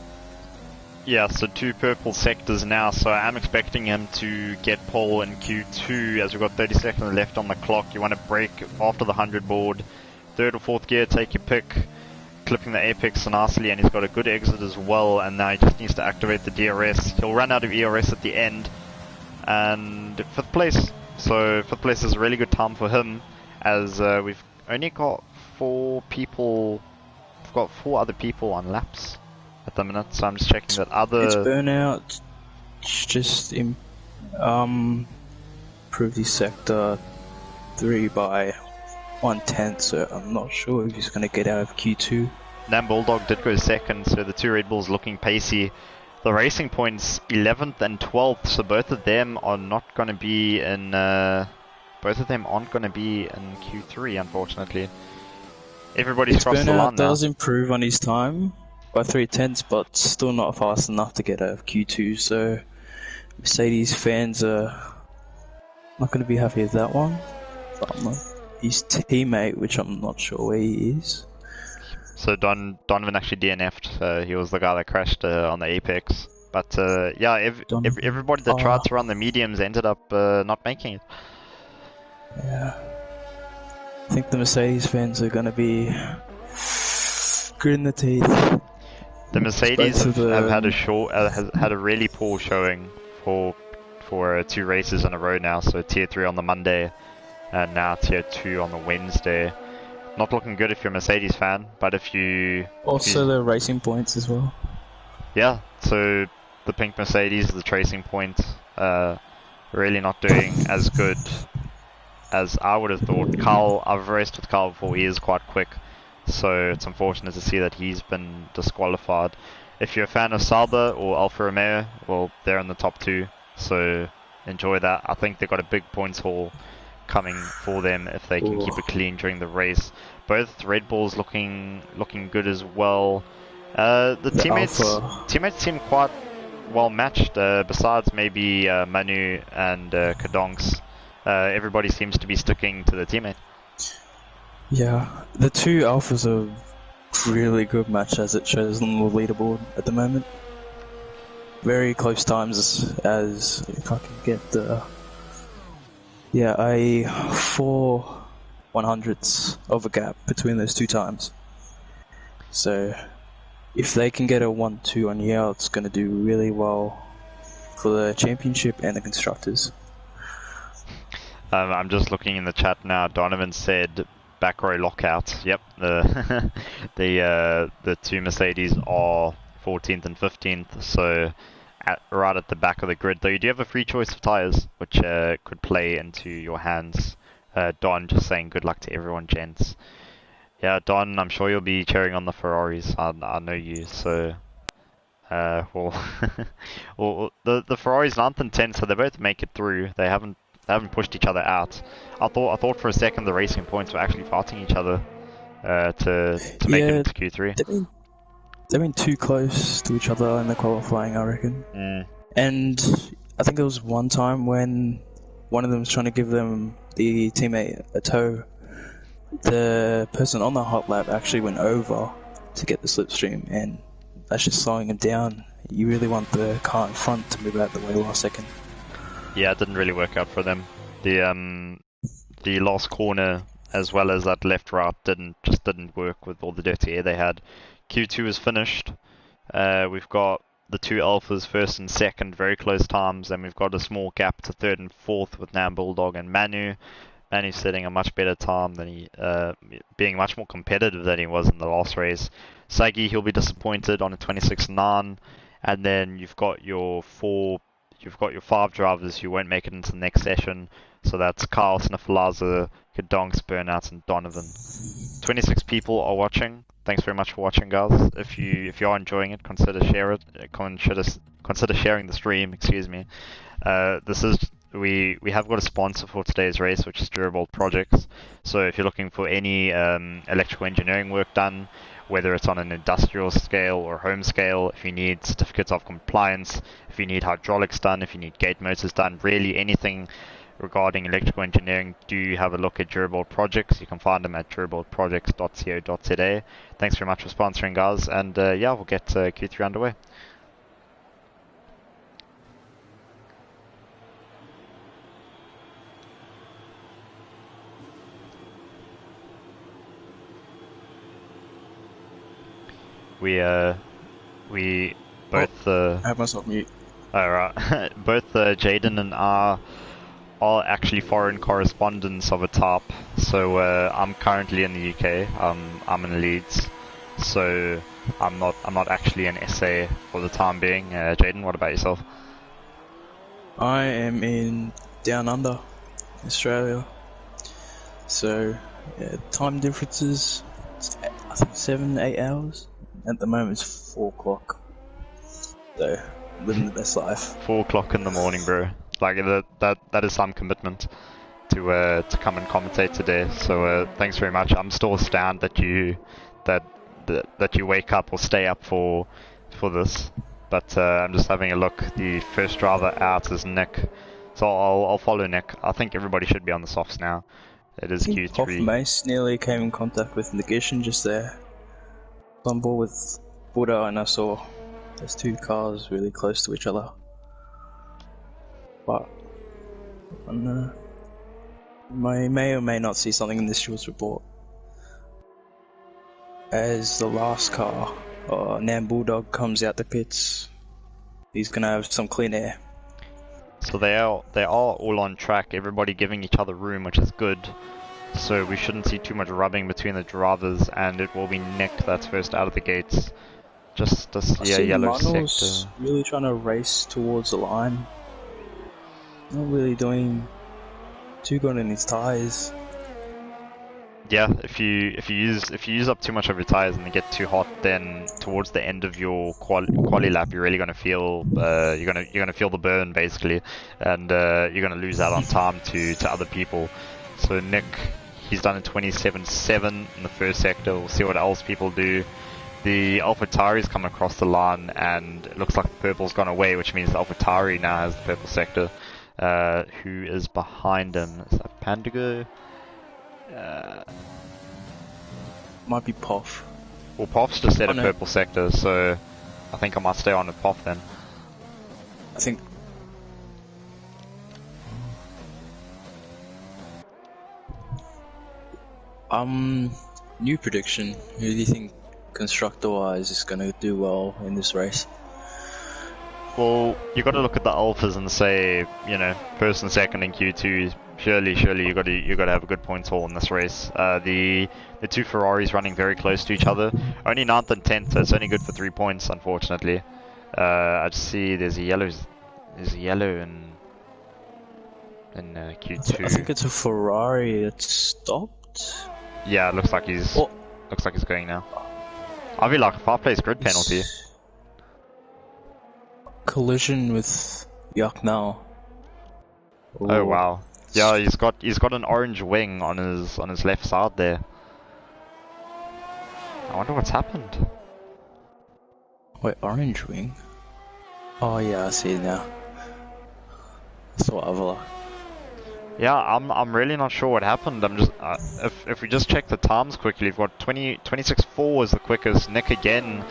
Yeah, so 2 purple sectors now, so I'm expecting him to get pole in Q2 as we've got 30 seconds left on the clock. You want to brake after the 100 board, 3rd or 4th gear, take your pick. Clipping the apex nicely, and he's got a good exit as well, and now he just needs to activate the DRS. He'll run out of ERS at the end, and 5th place. So 5th place is a really good time for him, as we've only got 4 people. We've got 4 other people on laps at the minute, so I'm just checking that other. It's burnout. Just improve the sector 3 by 1/10, so I'm not sure if he's going to get out of Q2. Nam Bulldog did go 2nd, so the 2 Red Bulls looking pacey. The Racing Points 11th and 12th, so both of them are not going to be in. Both of them aren't going to be in Q3, unfortunately. Everybody's crossed the line now. Does improve on his time by 3/10, but still not fast enough to get out of Q2. So Mercedes fans are not going to be happy with that one. But his teammate, which I'm not sure where he is. So Donovan actually DNF'd. He was the guy that crashed on the apex. But yeah, everybody that tried to run the mediums ended up not making it. Yeah. I think the Mercedes fans are going to be gritting the teeth. The Mercedes have had a really poor showing for 2 races in a row now. So tier 3 on the Monday, and now tier 2 on the Wednesday. Not looking good if you're a Mercedes fan, but if you... Also the Racing Points as well. Yeah, so the pink Mercedes, the Racing Points, really not doing as good as I would have thought. Carl, I've raced with Carl before, he is quite quick, so it's unfortunate to see that he's been disqualified. If you're a fan of Sauber or Alfa Romeo, well, they're in the top 2, so enjoy that. I think they've got a big points haul coming for them if they can keep it clean during the race. Both Red Bulls looking good as well. The teammates seem quite well matched. Besides maybe Manu and Kadonks, everybody seems to be sticking to the teammate. Yeah, the 2 Alphas are really good match as it shows on the leaderboard at the moment. Very close times, as if I can get the... Yeah, a 4 100ths of a gap between those 2 times. So, if they can get a 1-2 on here, it's going to do really well for the championship and the constructors. I'm just looking in the chat now. Donovan said back row lockout. Yep, the the 2 Mercedes are 14th and 15th, so right at the back of the grid. Though you do have a free choice of tyres, which could play into your hands. Don just saying good luck to everyone, gents. Yeah, Don, I'm sure you'll be cheering on the Ferraris. I know you, so... well, the Ferraris 9th and 10th, so they both make it through. They haven't pushed each other out. I thought for a second the Racing Points were actually fighting each other to make it into Q3. They've been too close to each other in the qualifying, I reckon. And I think there was one time when one of them was trying to give the teammate a tow. The person on the hot lap actually went over to get the slipstream, and that's just slowing him down. You really want the car in front to move out the way last second. Yeah, it didn't really work out for them. The last corner, as well as that left right, didn't work with all the dirty air they had. Q2 is finished. We've got the two alphas, first and second, very close times. Then we've got a small gap to third and fourth with Nam Bulldog and Manu. Manu's setting a much better time than being much more competitive than he was in the last race. Sagi, he'll be disappointed on a 26.9, and then you've got your five drivers who won't make it into the next session. So that's Kyle, Snifflaza, Kadonks, Burnouts, and Donovan. 26 people are watching. Thanks very much for watching, guys. If you are enjoying it, consider sharing the stream. Excuse me. We have got a sponsor for today's race, which is Durable Projects. So if you're looking for any electrical engineering work done, whether it's on an industrial scale or home scale, if you need certificates of compliance, if you need hydraulics done, if you need gate motors done, really anything regarding electrical engineering, do have a look at Durable Projects. You can find them at durableprojects.co.za. Thanks very much for sponsoring, guys, and yeah, we'll get Q3 underway. We both I have myself mute. Alright. Both Jaden and I are actually foreign correspondents of a top. So I'm currently in the UK. I'm in Leeds. So I'm not actually an SA for the time being. Jaden, what about yourself? I am in Down Under, Australia. So yeah, time differences, I think 7-8 hours. At the moment it's 4 o'clock. So living the best life. 4 o'clock in the morning, bro. Like that is some commitment to come and commentate today. So thanks very much. I'm still astounded that you wake up or stay up for this. But I'm just having a look. The first driver out is Nick. So I'll follow Nick. I think everybody should be on the softs now. It is Q3. Hoff Mace nearly came in contact with Negation just there. On board with Buddha, and I saw there's 2 cars really close to each other. But I may or may not see something in this short report. As the last car, Nam Bulldog, comes out the pits, he's gonna have some clean air. So they are all on track, everybody giving each other room, which is good. So we shouldn't see too much rubbing between the drivers, and it will be Nick that's first out of the gates. Just to see a yellow sector. Really trying to race towards the line. Not really doing too good in his tyres. Yeah, if you use up too much of your tyres and they get too hot, then towards the end of your quali lap, you're really gonna feel you're gonna feel the burn basically, and you're gonna lose out on time to other people. So Nick, he's done a 27.7 in the first sector. We'll see what else people do. The AlphaTauri's come across the line, and it looks like the purple's gone away, which means the AlphaTauri now has the purple sector. Who is behind him? Is that Pandigo? Might be Poff. Well, Poff's just said a purple sector, so I think I might stay on with Poff then. I think. New prediction. Who do you think, constructor-wise, is going to do well in this race? Well, you got to look at the alphas and say, you know, first and second in Q2. Surely, you got to have a good points haul in this race. The 2 Ferraris running very close to each other. Only 9th and 10th, so it's only good for 3 points, unfortunately. I just see there's a yellow in Q2. I think it's a Ferrari that stopped. Yeah, it looks like he's going now. I'll be like a 5-place grid penalty. Collision with Yakmal. Oh wow. Yeah, he's got an orange wing on his left side there. I wonder what's happened. Wait, orange wing? Oh yeah, I see it now. So Avila. Yeah, I'm really not sure what happened. I'm just if we just check the times quickly, we've got 26.4 is the quickest. Nick again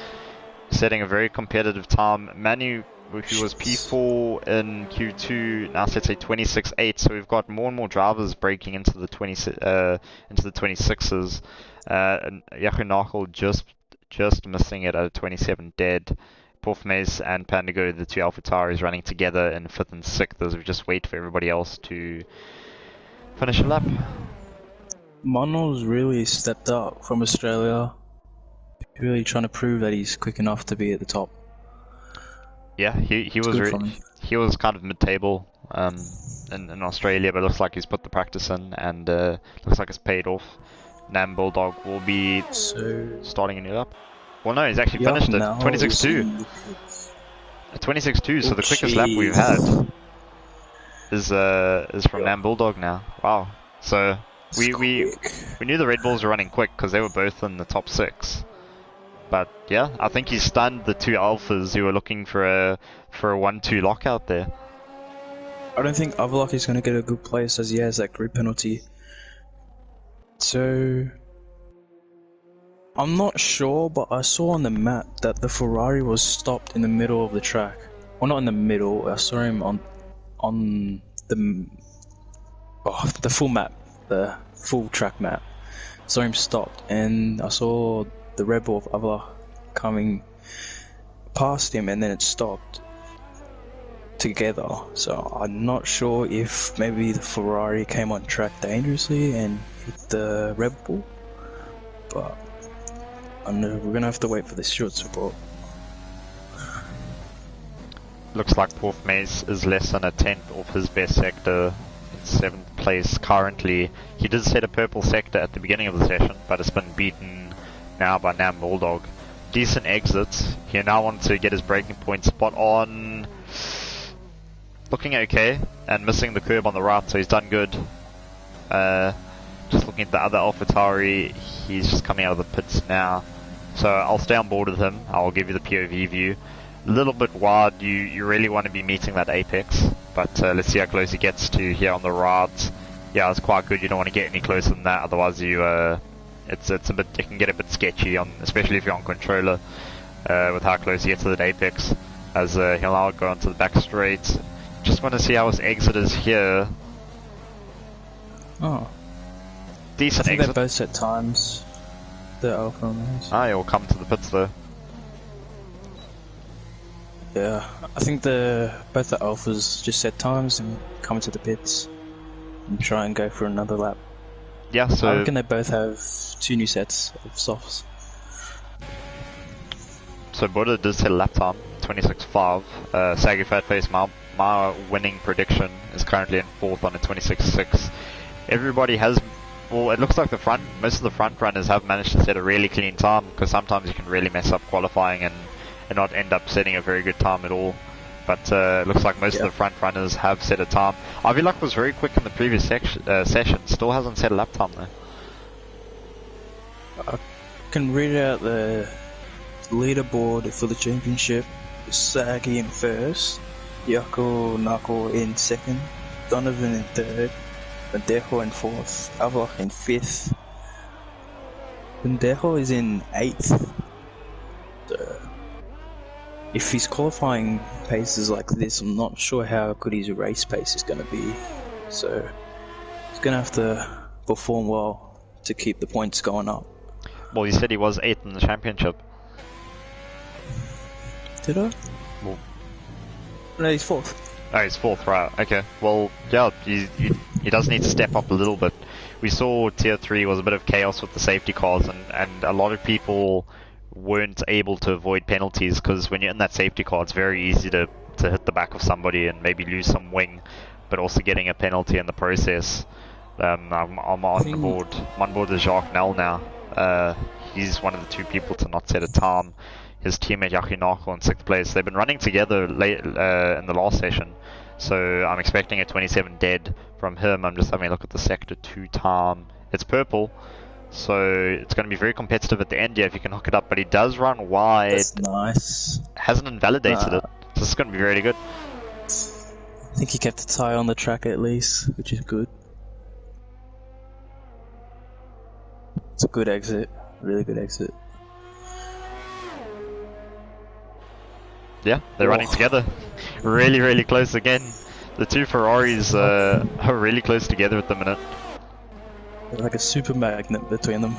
setting a very competitive time. Manu, who was P4 in Q2, now sets a 26.8. So we've got more and more drivers breaking into the 26s. And Yakunakul just missing it at a 27 dead. Porfmace and Pandago, the two AlphaTauris, running together in 5th and 6th as we just wait for everybody else to finish a lap. Mono's really stepped up from Australia. Really trying to prove that he's quick enough to be at the top. Yeah, he was kind of mid-table in Australia, but looks like he's put the practice in, and looks like it's paid off. Nam Bulldog will be starting a new lap. Well, no, he's actually finished it. 26.2. 26.2. So the quickest lap we've had is from Nam Bulldog now. Wow. So we knew the Red Bulls were running quick because they were both in the top 6. But yeah, I think he stunned the two Alphas who were looking for a 1-2 lockout there. I don't think Avalok is going to get a good place as he has that grid penalty. So I'm not sure, but I saw on the map that the Ferrari was stopped in the middle of the track. Well, not in the middle. I saw him on the full map, the full track map. Saw him stopped, and I saw the Red Bull of Avalok coming past him, and then it stopped together. So I'm not sure if maybe the Ferrari came on track dangerously and hit the Red Bull, but I know we're gonna have to wait for the stewards report. Looks like Porfmace is less than a 10th off his best sector, in 7th place currently. He did set a purple sector at the beginning of the session, but it's been beaten now by Nam Bulldog. Decent exits. He now wants to get his braking point spot on. Looking okay, and missing the curb on the right, so he's done good. Just looking at the other AlphaTauri, he's just coming out of the pits now. So I'll stay on board with him. I'll give you the POV view. A little bit wide, you really want to be meeting that apex, but let's see how close he gets to here on the right. Yeah, it's quite good. You don't want to get any closer than that, otherwise you it can get a bit sketchy, especially if you're on controller, with how close you get to the apex. As he'll now go onto the back straight. Just want to see how his exit is here. Oh, decent I think exit. they both set times. The Alpha Romans. He'll come to the pits though. Yeah, I think both the Alphas just set times and come to the pits and try and go for another lap. Yeah, so I reckon they both have 2 new sets of softs. So Buddha does set a lap time, 26.5. Saggy Fatface, my winning prediction is currently in 4th on a 26.6. Everybody has, well, it looks like most of the front runners have managed to set a really clean time, because sometimes you can really mess up qualifying and not end up setting a very good time at all. But it looks like most of the front runners have set a time. Avilak was very quick in the previous session, still hasn't set a lap time though. I can read out the leaderboard for the championship. Saggy in 1st, Yako Nako in 2nd, Donovan in 3rd, Bandejo in 4th, Avalok in 5th, Bandejo is in 8th. If his qualifying pace is like this, I'm not sure how good his race pace is going to be. So he's going to have to perform well to keep the points going up. Well, you said he was 8th in the championship. Did I? Well, no, he's 4th. Oh, he's 4th, right. Okay. Well, yeah, he does need to step up a little bit. We saw Tier 3 was a bit of chaos with the safety cars, and a lot of people weren't able to avoid penalties, because when you're in that safety car, it's very easy to hit the back of somebody and maybe lose some wing, but also getting a penalty in the process. I'm on board with Jacques Nel now. He's one of the 2 people to not set a time. His teammate Yakinako in 6th place. They've been running together late in the last session, so I'm expecting a 27 dead from him. I'm just having a look at the sector 2 time. It's purple, so it's going to be very competitive at the end, yeah, if you can hook it up. But he does run wide. That's nice. Hasn't invalidated it. So this is going to be really good. I think he kept the tyre on the track at least, which is good. It's a good exit. Really good exit. Yeah, they're running together. Really, really close again. The 2 Ferraris are really close together at the minute. Like a super magnet between them.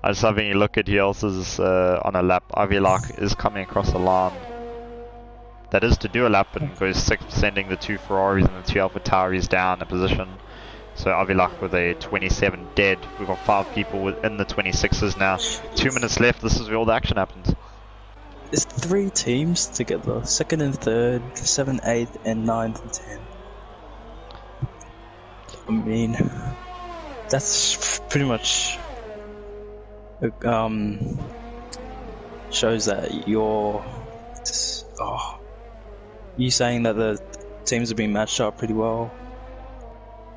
I was having a look at who else is on a lap. Avilak is coming across the line. That is to do a lap and goes 6th, sending the 2 Ferraris and the 2 Alpha Tauris down a position. So Avilak with a 27 dead. We've got 5 people in the 26s now. 2 minutes left. This is where all the action happens. There's 3 teams together, 2nd and 3rd, 7th, 8th, and 9th and 10th. I mean, that's pretty much shows that you're you saying that the teams have been matched up pretty well.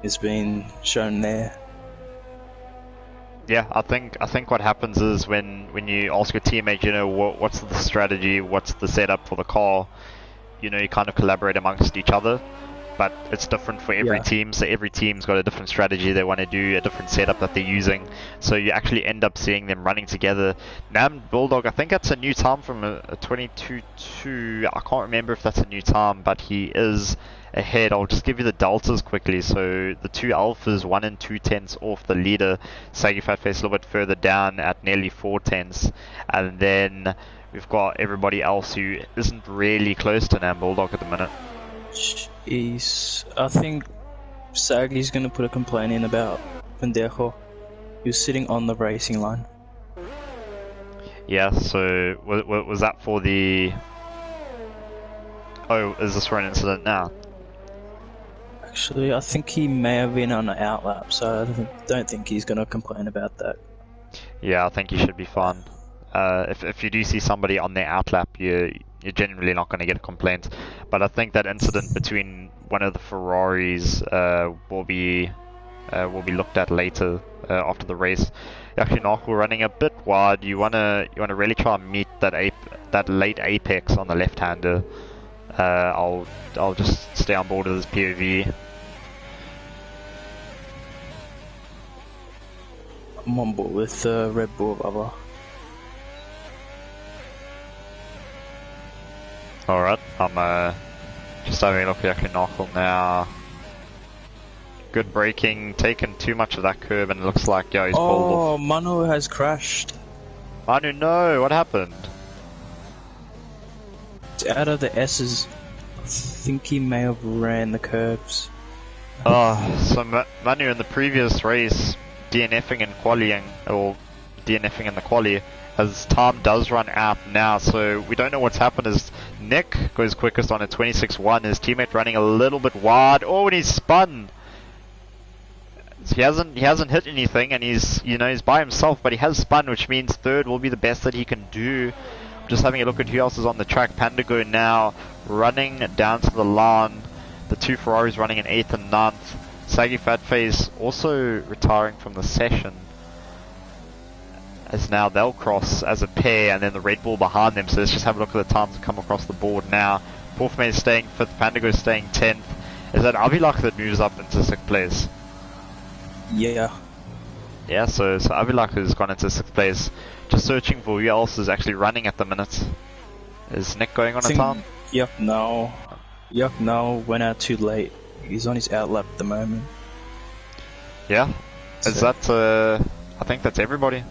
It's been shown there. Yeah, I think what happens is when you ask your teammate, you know, what's the strategy, what's the setup for the car, you know, you kind of collaborate amongst each other. But it's different for every team, so every team's got a different strategy they want to do, a different setup that they're using. So you actually end up seeing them running together. Nam Bulldog, I think that's a new time from a 22.2. I can't remember if that's a new time, but he is ahead. I'll just give you the deltas quickly. So the 2 Alphas, 1 and 2 tenths off the leader. Saggy Fatface a little bit further down at nearly 4 tenths. And then we've got everybody else who isn't really close to Nam Bulldog at the minute. I think Saggy's gonna put a complaint in about Pendejo. He was sitting on the racing line. Yeah, so was that for the... Oh, is this for an incident now? Actually, I think he may have been on an outlap, so I don't think he's gonna complain about that. Yeah, I think he should be fine. If you do see somebody on their outlap, you're generally not going to get a complaint. But I think that incident between one of the Ferraris will be looked at later after the race. Actually, we're running a bit wide. You wanna really try and meet that late apex on the left-hander. I'll just stay on board with this POV. I'm on board with Red Bull, brother. Alright, I'm just having a look at Yakinakel now. Good braking, taken too much of that curb and it looks like, yeah, he's pulled off. Oh, Manu has crashed. Manu, no, what happened? Out of the S's, I think he may have ran the curbs. Oh, so Manu in the previous race, DNFing and qualifying, or DNFing in the quali, as time does run out now, so we don't know what's happened. As Nick goes quickest on a 26.1, his teammate running a little bit wide. Oh, and he's spun. So he hasn't hit anything, and he's by himself, but he has spun, which means third will be the best that he can do. Just having a look at who else is on the track. Pandago now running down to the line. The 2 Ferraris running in 8th and 9th. Saggy Fatface also retiring from the session, as now they'll cross as a pair, and then the Red Bull behind them. So let's just have a look at the times that come across the board now. Porfman is staying 5th, Pandago is staying 10th. Is that Avilak that moves up into 6th place? Yeah. Yeah, so Avilak has gone into 6th place. Just searching for who else is actually running at the minute. Is Nick going on a time? Yuck, no, went out too late. He's on his outlap at the moment. Yeah? Is that, I think that's everybody.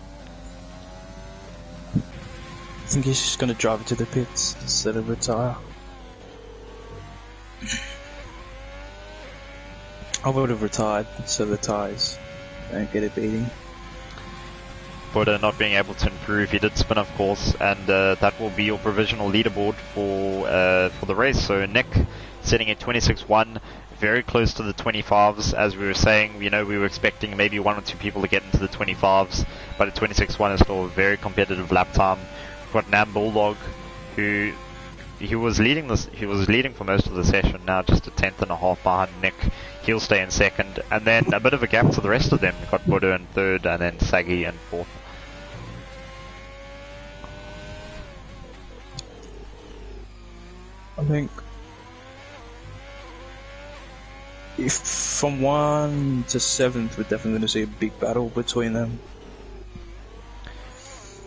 I think he's just gonna drive it to the pits instead of retire. I would have retired so the tyres don't get a beating. But not being able to improve, he did spin of course, and that will be your provisional leaderboard for the race. So Nick sitting at 26.1, very close to the 25s, as we were saying. We were expecting maybe 1 or 2 people to get into the 25s, but at 26.1 is still a very competitive lap time. We've got Nam Bulldog, who he was leading for most of the session, now just a 10th and a half behind Nick. He'll stay in 2nd, and then a bit of a gap to the rest of them. We've got Buddha in 3rd, and then Saggy in 4th. I think if from 1 to 7th, we're definitely going to see a big battle between them.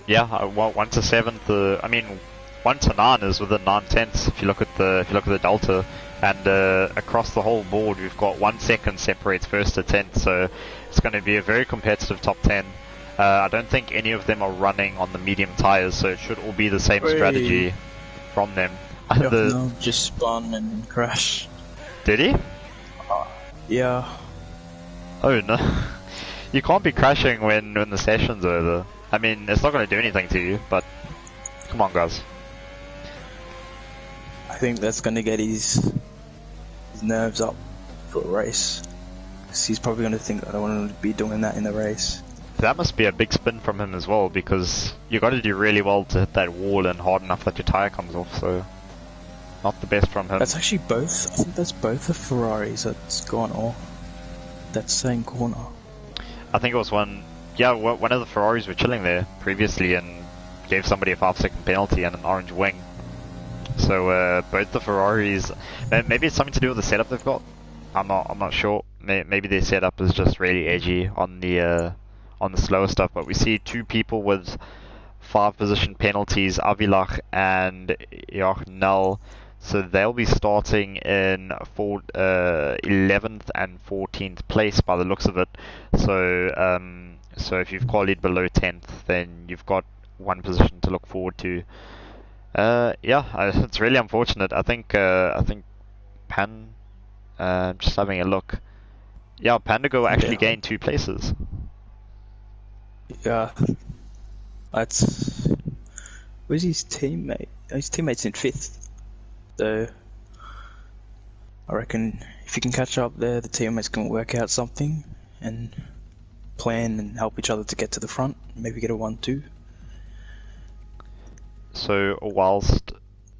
Yeah, well, 1 to 7th. I mean, 1 to 9 is within 9 tenths. If you look at the delta, and across the whole board, we've got 1 second separates 1st to 10th. So it's going to be a very competitive top 10. I don't think any of them are running on the medium tires, so it should all be the same Wait. strategy from them. No, just spun and crash. Did he? Yeah. Oh no. You can't be crashing when the session's over. I mean, it's not going to do anything to you, but come on, guys. I think that's going to get his nerves up for a race. 'Cause he's probably going to think I don't want to be doing that in the race. That must be a big spin from him as well, because you got to do really well to hit that wall and hard enough that your tire comes off. So, not the best from him. That's actually both. I think that's both the Ferraris that's gone off that same corner. I think it was one. Yeah, one of the Ferraris were chilling there previously and gave somebody a 5-second penalty and an orange wing. So both the Ferraris, maybe it's something to do with the setup they've got. I'm not sure. Maybe their setup is just really edgy on the slower stuff. But we see two people with 5-position penalties, Avilach and Joch. So they'll be starting in 11th and 14th place by the looks of it. So if you've qualified below 10th, then you've got one position to look forward to. It's really unfortunate. I think Pan. Just having a look. Yeah, Pandago actually gained 2 places. Yeah. Where's his teammate? His teammate's in 5th. So I reckon if you can catch up there, the teammates can work out something and plan and help each other to get to the front. Maybe get a 1-2. So whilst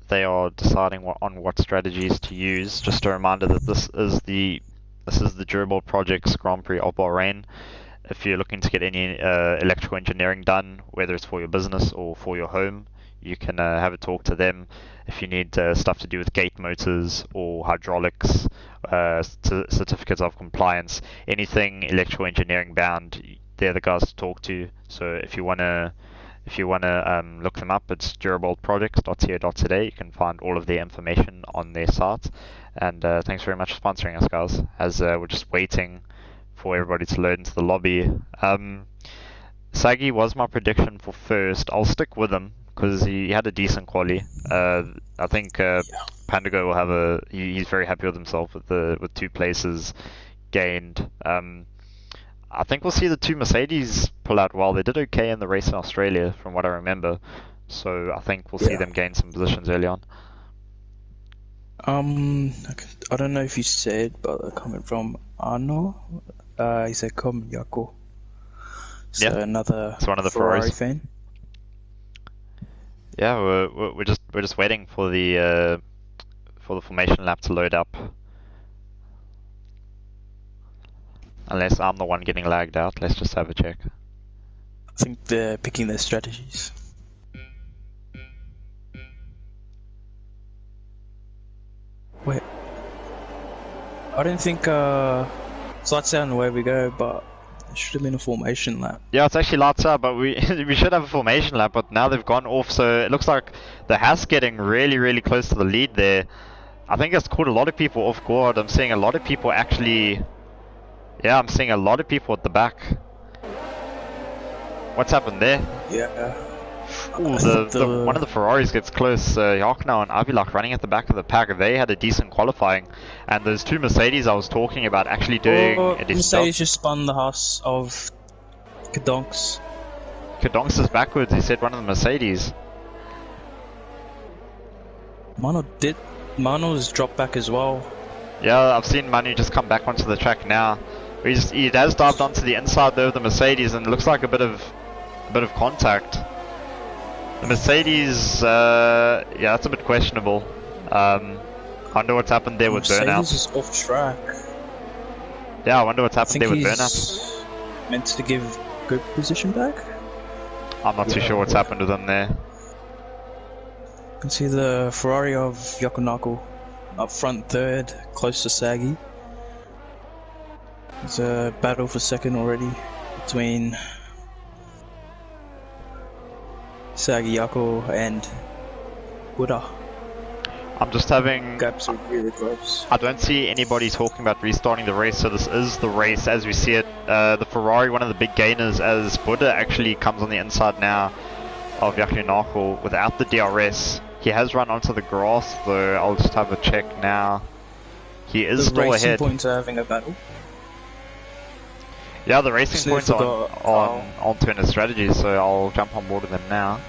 they are deciding on what strategies to use, just a reminder that this is the Durable Projects Grand Prix of Bahrain. If you're looking to get any electrical engineering done, whether it's for your business or for your home, you can have a talk to them. If you need stuff to do with gate motors or hydraulics, certificates of compliance, anything electrical engineering bound, they're the guys to talk to. So if you wanna look them up, it's durableprojects.co.za. You can find all of their information on their site. And thanks very much for sponsoring us, guys, as we're just waiting for everybody to load into the lobby. Sagi was my prediction for first. I'll stick with him because he had a decent quali. I think Pandago will have he's very happy with himself with 2 places gained. I think we'll see the 2 Mercedes pull out well. They did okay in the race in Australia, from what I remember. So I think we'll see them gain some positions early on. I don't know if you said, but coming from Arno, he said come Yako. So it's one of the Ferrari fan. Yeah, we're just waiting for the formation lap to load up. Unless I'm the one getting lagged out, let's just have a check. I think they're picking their strategies. Wait. I don't think it's lights out on the way we go, but it should have been a formation lap. Yeah, it's actually lights out, but we we should have a formation lap, but now they've gone off, so it looks like the Haas getting really, really close to the lead there. I think it's caught a lot of people off guard. I'm seeing a lot of people actually... Yeah, I'm seeing a lot of people at the back. What's happened there? Yeah. Ooh, one of the Ferraris gets close. Jochnow and Avilach running at the back of the pack. They had a decent qualifying. And those 2 Mercedes I was talking about actually doing a decent Mercedes just spun the Haas of Kedonks. Kedonks is backwards. He said one of the Mercedes. Mano's dropped back as well. Yeah, I've seen Manu just come back onto the track now. He has dived onto the inside though of the Mercedes, and it looks like a bit of contact. The Mercedes, yeah, that's a bit questionable. I wonder what's happened there with Burnout. Mercedes is off track. Yeah, I wonder what's happened there with Burnout. Meant to give good position back? I'm not too sure what's happened with him there. You can see the Ferrari of Yakunako up front 3rd, close to Sagi. There's a battle for 2nd already between Sagi Yako and Buddha. I'm just having... Gaps are really close. I don't see anybody talking about restarting the race, so this is the race as we see it. The Ferrari, one of the big gainers, as Buddha actually comes on the inside now of Joachim Nagel without the DRS. He has run onto the grass though. I'll just have a check now. He is still ahead. The Racing Points are having a battle. Yeah, the Racing Points are on Turner Strategy, so I'll jump on board with them now.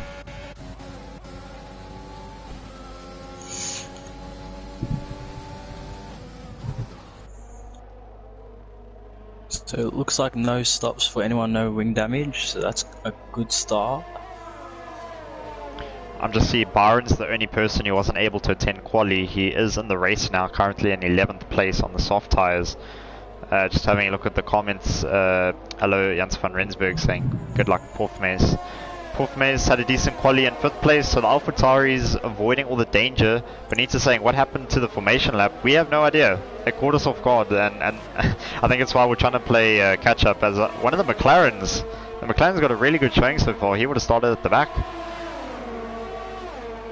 So it looks like no stops for anyone, no wing damage, so that's a good start. I'm just seeing Bahrain's the only person who wasn't able to attend quali. He is in the race now, currently in 11th place on the soft tyres. Just having a look at the comments. Hello, Jans van Rensburg saying good luck, Porfmees. Porfmees had a decent quali in 5th place, so the AlphaTauri's avoiding all the danger. Benita saying, what happened to the formation lap? We have no idea. It caught us off guard, and I think it's why we're trying to play catch up. As one of the McLaren's got a really good showing so far. He would have started at the back.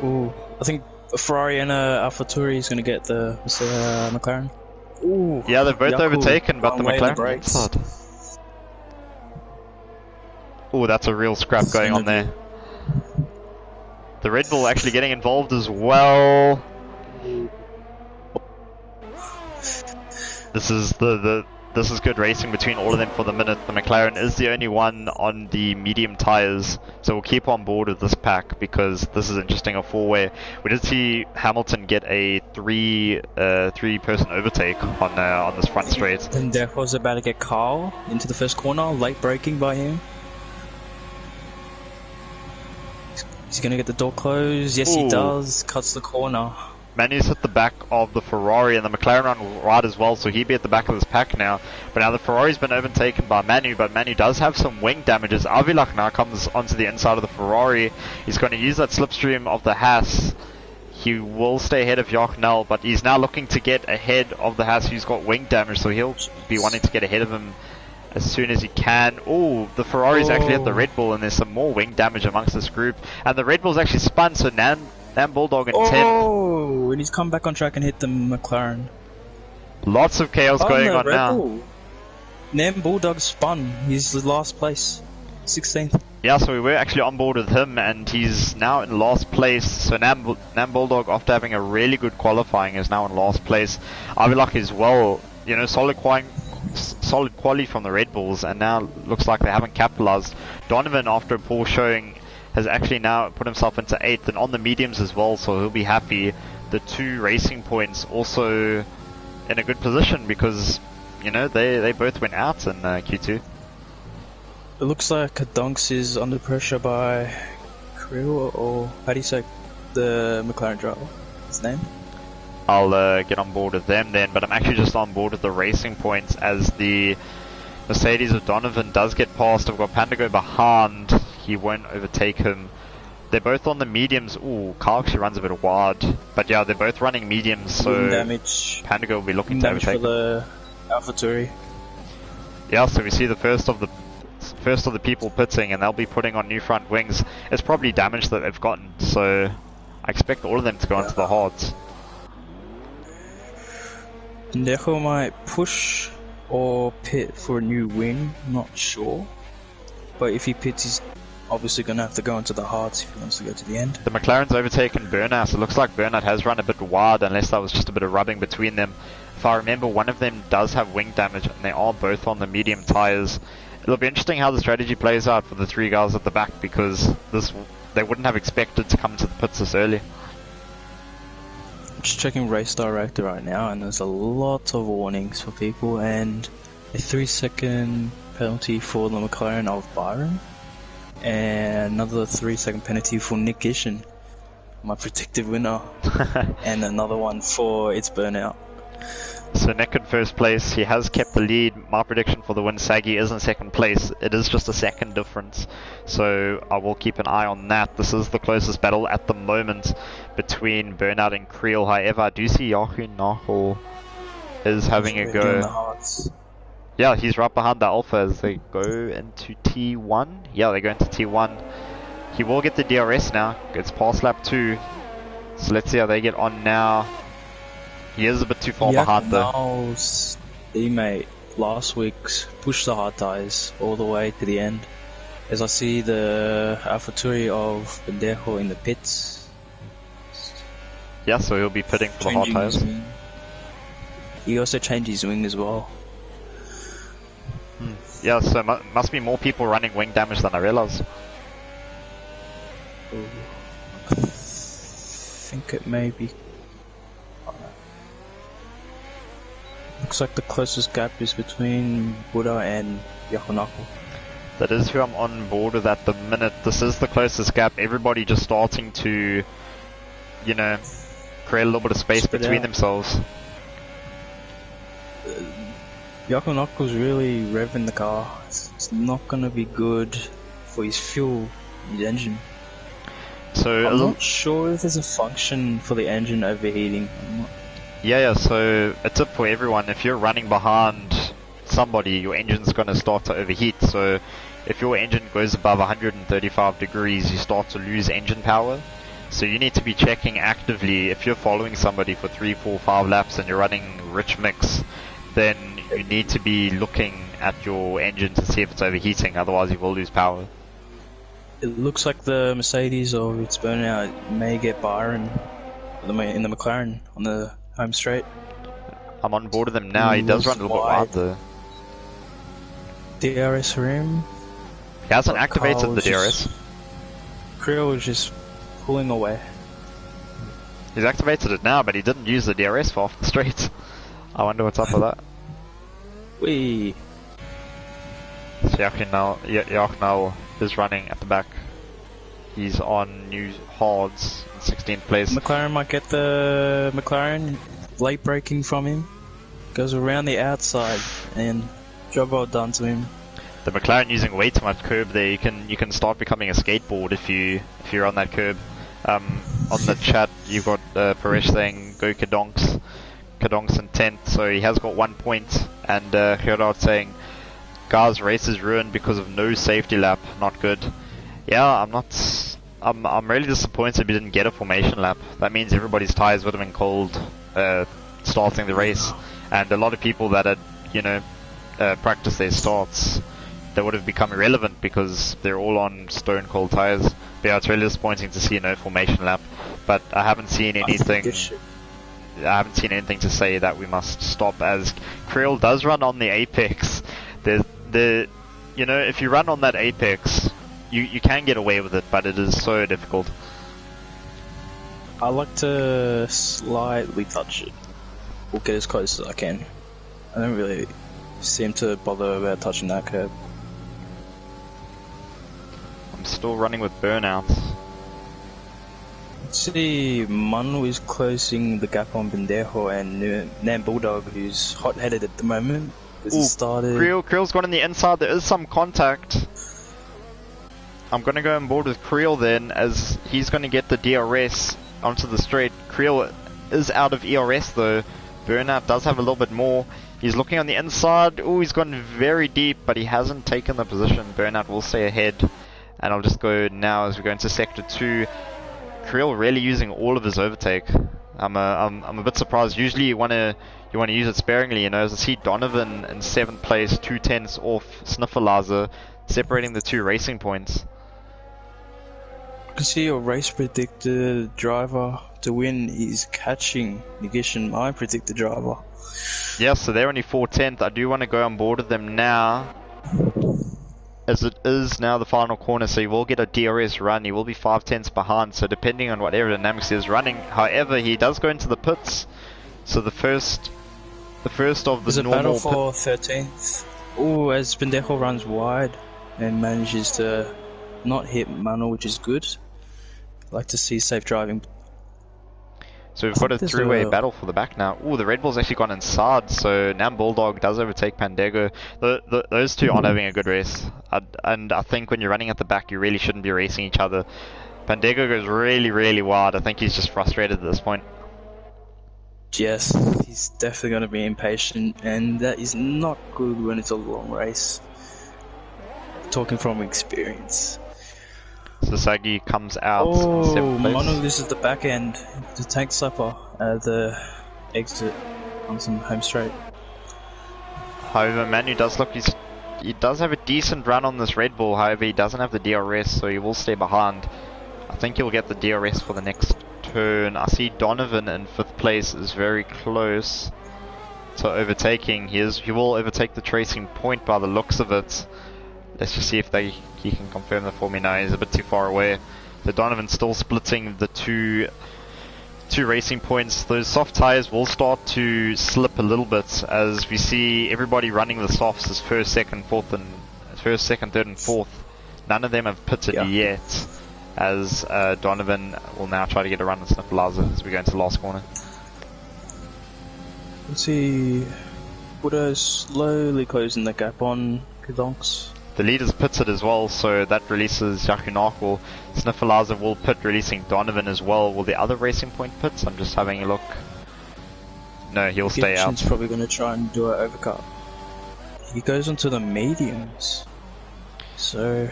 Ooh, I think a Ferrari and a AlphaTauri is going to get the McLaren. Ooh, yeah, they're both overtaken, but the McLaren brakes. Oh, that's a real scrap going on there. The Red Bull actually getting involved as well. This is this is good racing between all of them for the minute. The McLaren is the only one on the medium tyres, so we'll keep on board with this pack because this is interesting. A four-way. We did see Hamilton get a three-person overtake on this front straight. And Decho's about to get Carl into the first corner. Late braking by him. He's gonna get the door closed. Yes, he does. Cuts the corner. Manu's hit the back of the Ferrari and the McLaren on right as well, so he'd be at the back of this pack now. But now the Ferrari's been overtaken by Manu, but Manu does have some wing damages. Avilak now comes onto the inside of the Ferrari. He's going to use that slipstream of the Haas. He will stay ahead of Jochen, but he's now looking to get ahead of the Haas who's got wing damage, so he'll be wanting to get ahead of him as soon as he can. Oh, the Ferrari's actually hit the Red Bull, and there's some more wing damage amongst this group. And the Red Bull's actually spun, so Nam Bulldog in 10th. Oh, and he's come back on track and hit the McLaren. Lots of chaos going on now. Bull. Nam Bulldog spun. He's the last place, 16th. Yeah, so we were actually on board with him, and he's now in last place. So Nam Bulldog, after having a really good qualifying, is now in last place. Avilak as well, you know, solid quali from the Red Bulls, and now looks like they haven't capitalized. Donovan, after a poor showing, has actually now put himself into 8th and on the mediums as well, so he'll be happy. The 2 Racing Points also in a good position because, you know, they both went out in Q2. It looks like Dunks is under pressure by Krill, or how do you say the McLaren driver? His name? I'll get on board with them then, but I'm actually just on board with the Racing Points as the Mercedes of Donovan does get past. I've got Pandago behind. He won't overtake him. They're both on the mediums. Ooh, Carl actually runs a bit wide. But yeah, they're both running mediums, so damage. Pandago will be looking to overtake for the AlphaTauri. Yeah, so we see the first of the people pitting, and they'll be putting on new front wings. It's probably damage that they've gotten, so I expect all of them to go into the hards. Dejo might push or pit for a new wing, not sure. But if he pits, he's obviously going to have to go into the hards if he wants to go to the end. The McLaren's overtaken Burnout. It looks like Burnout has run a bit wide, unless that was just a bit of rubbing between them. If I remember, one of them does have wing damage, and they are both on the medium tyres. It'll be interesting how the strategy plays out for the 3 guys at the back, because they wouldn't have expected to come to the pits this early. I'm just checking Race Director right now, and there's a lot of warnings for people, and a 3-second penalty for the McLaren of Bahrain, and another 3-second penalty for Nick Gishin, my predicted winner, and another one for its Burnout. So Nick in first place, he has kept the lead. My prediction for the win, Saggy is in second place. It is just a second difference, so I will keep an eye on that. This is the closest battle at the moment between Burnout and Creel. However, I do see Joachim Nagel is having a go. Yeah, he's right behind the Alpha as they go into T1. Yeah, they go into T1. He will get the DRS now. It's past lap 2. So let's see how they get on now. He is a bit too far behind though. Niall's teammate last week's pushed the hard tyres all the way to the end. As I see the AlphaTauri of Bendejo in the pits. Yeah, so he'll be pitting for the hard tyres. He also changed his wing as well. Yeah, so must be more people running wing damage than I realised. I think it may be. Looks like the closest gap is between Buddha and Yakonako. That is who I'm on board with at the minute. This is the closest gap. Everybody just starting to, you know, create a little bit of space between themselves. Yakonako's really revving the car. It's not going to be good for his fuel, his engine. So I'm not sure if there's a function for the engine overheating. Yeah, so a tip for everyone, if you're running behind somebody, your engine's going to start to overheat. So if your engine goes above 135 degrees, you start to lose engine power. So you need to be checking actively. If you're following somebody for 3, 4, 5 laps and you're running rich mix, then you need to be looking at your engine to see if it's overheating, otherwise you will lose power. It looks like the Mercedes or its burnout may get Bahrain in the McLaren on the home straight. I'm on board with him now. He does run a little bit wide though. DRS rim. He hasn't activated the DRS. Creel was just pulling away. He's activated it now, but he didn't use the DRS for off the straight. I wonder what's up with that. Wee. So Yachnal is running at the back. He's on new hards in 16th place. McLaren might get the McLaren late braking from him. Goes around the outside and job well done to him. The McLaren using way too much curb there. You can start becoming a skateboard if you're on that curb. On the chat you've got Paresh saying go Kadonks in 10th, so he has got 1 point, and Gerard saying guys, race is ruined because of no safety lap. Not good. Yeah, I'm really disappointed we didn't get a formation lap. That means everybody's tyres would have been cold starting the race, and a lot of people that had practiced their starts, they would have become irrelevant because they're all on stone cold tyres. But yeah, it's really disappointing to see no formation lap. But I haven't seen anything. I haven't seen anything to say that we must stop, as Creel does run on the apex. If you run on that apex, you can get away with it, but it is so difficult. I like to slightly touch it, or get as close as I can. I don't really seem to bother about touching that curb. I'm still running with burnouts. See, Manu is closing the gap on Bendejo and Nam Bulldog, who's hot-headed at the moment. Creel's got on the inside. There is some contact. I'm going to go on board with Creel then, as he's going to get the DRS onto the straight. Creel is out of ERS though. Burnout does have a little bit more. He's looking on the inside. Oh, he's gone very deep, but he hasn't taken the position. Burnout will stay ahead. And I'll just go now as we go into sector 2. Creel really using all of his overtake. I'm a bit surprised. Usually you want to use it sparingly, as I see Donovan in 7th place, 2/10 off Sniffalizer, separating the 2 racing points. You can see your race predictor driver to win is catching Negation, my predictor driver. Yeah, so they're only 4/10. I do want to go on board with them now, as it is now the final corner, so he will get a DRS run. He will be 5/10 behind, so depending on what aerodynamics he is running. However, he does go into the pits, so the first of the normal battle for 13th. Oh, as Bendejo runs wide and manages to not hit Mano, which is good. Like to see safe driving. So we've got a 3-way battle for the back now. Oh, the Red Bull's actually gone inside, so Nam Bulldog does overtake Pandego. Those two aren't having a good race. And I think when you're running at the back, you really shouldn't be racing each other. Pandego goes really, really wide. I think he's just frustrated at this point. Yes, he's definitely going to be impatient, and that is not good when it's a long race. Talking from experience. Sasagi comes out in Oh, 7th place. Mono loses the back end. The tank slapper at the exit on some home straight. However, Manu does look, he does have a decent run on this Red Bull, however he doesn't have the DRS, so he will stay behind. I think he'll get the DRS for the next turn. I see Donovan in 5th place is very close to overtaking. He will overtake the Tracing Point by the looks of it. Let's just see if he can confirm that for me. No, he's a bit too far away. So Donovan's still splitting the two Racing Points. Those soft tires will start to slip a little bit as we see everybody running the softs as first, second, third, and fourth. None of them have pitted yet, as Donovan will now try to get a run on Snifflaza as we go into the last corner. Let's see. Buddha slowly closing the gap on Kudonks. The leader's pitted as well, so that releases Yakunakul. Snifflaza will pit, releasing Donovan as well. Will the other Racing Point pits? I'm just having a look. No, he'll stay out. He's probably going to try and do an overcut. He goes onto the mediums, so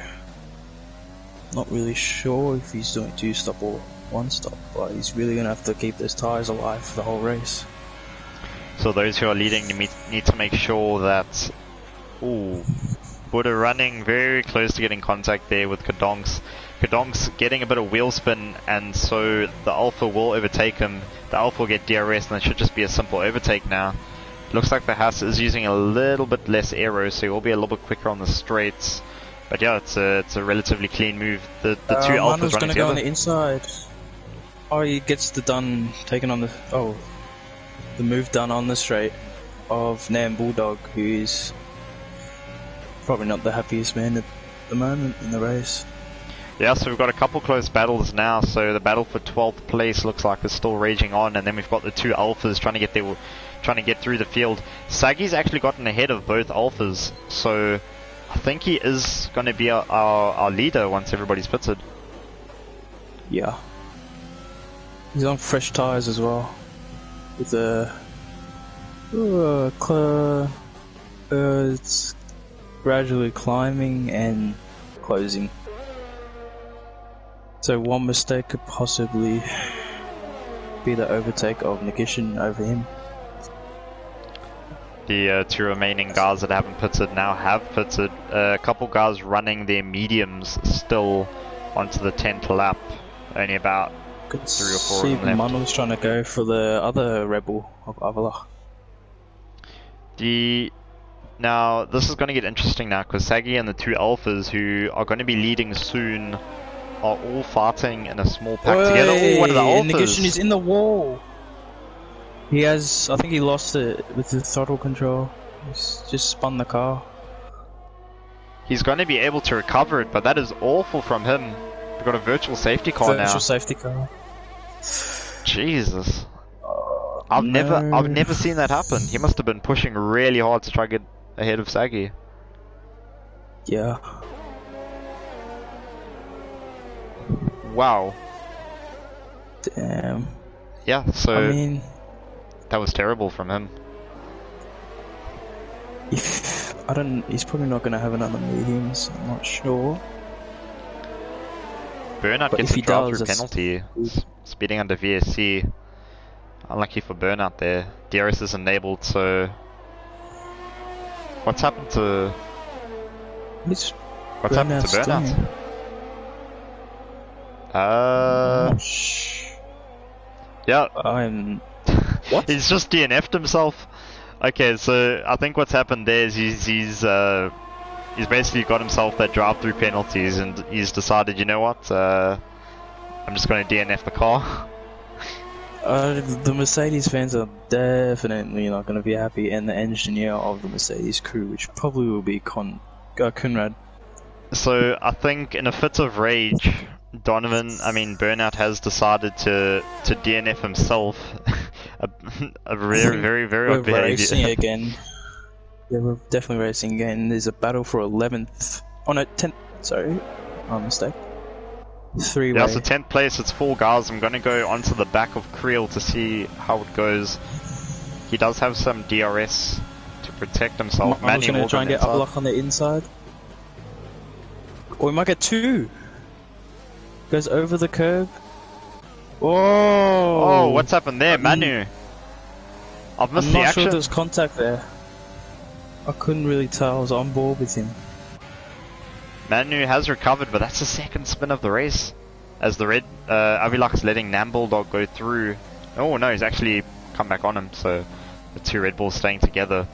not really sure if he's doing 2-stop or 1-stop, but he's really going to have to keep those tyres alive for the whole race. So those who are leading need to make sure that... Ooh, Buddha running very close to getting contact there with Kadonks. Kadonks getting a bit of wheel spin, and so the Alpha will overtake him. The Alpha will get DRS, and it should just be a simple overtake now. Looks like the Haas is using a little bit less aero, so he will be a little bit quicker on the straights. But yeah, it's a relatively clean move. The two Alphas running gonna go on the inside. Oh, he gets the move done on the straight of Nam Bulldog, who is probably not the happiest man at the moment in the race. Yeah, so we've got a couple close battles now. So the battle for 12th place looks like it's still raging on, and then we've got the two Alphas trying to get through the field. Sagi's actually gotten ahead of both Alphas, so I think he is going to be our leader once everybody's pitted. Yeah. He's on fresh tyres as well. With it's gradually climbing and closing. So one mistake could possibly be the overtake of Nikishin over him. The two remaining guys that haven't pitted now have pitted. A couple guys running their mediums still onto the 10th lap. Only about 3 or 4 of them left. Manuel's trying to go for the other rebel of Avila. Now, this is going to get interesting now, because Sagi and the two Alphas, who are going to be leading soon, are all fighting in a small pack together. Oh, one of the Alphas! Negation is in the wall! He has, I think he lost it with the throttle control. He's just spun the car. He's going to be able to recover it, but that is awful from him. We've got a virtual safety car now. Virtual safety car. Jesus. I've never seen that happen. He must have been pushing really hard to try to get ahead of Sagi. Yeah. Wow. Damn. Yeah, so I mean, that was terrible from him. he's probably not going to have another mediums, I'm not sure. Burnout But gets if a he drive does, through penalty. Speeding under VSC. Unlucky for Burnout there. DRS is enabled, so... What's happened to... What's happened to Burnout? Yeah. What? He's just DNF'd himself. Okay, so I think what's happened there is he's basically got himself that drive-through penalties, and he's decided, you know what, I'm just going to DNF the car. The Mercedes fans are definitely not going to be happy, and the engineer of the Mercedes crew, which probably will be Conrad. So I think in a fit of rage, Burnout has decided to DNF himself. a very odd behavior. We're racing again. Yeah, we're definitely racing again. There's a battle for 11th. Oh no, 10th. Sorry, mistake. 3-way. Yeah, so 10th place, it's 4 guys. I'm going to go onto the back of Creel to see how it goes. He does have some DRS to protect himself. I was going to try and get Uplock on the inside. Or we might get 2. Goes over the curb. Whoa! Oh, what's happened there, Manu? I've missed the I'm not action. sure there was contact there. I couldn't really tell. I was on board with him. Manu has recovered, but that's the second spin of the race. As the red Avilak's letting Nambulldog go through. Oh no, he's actually come back on him, so the two Red Bulls staying together.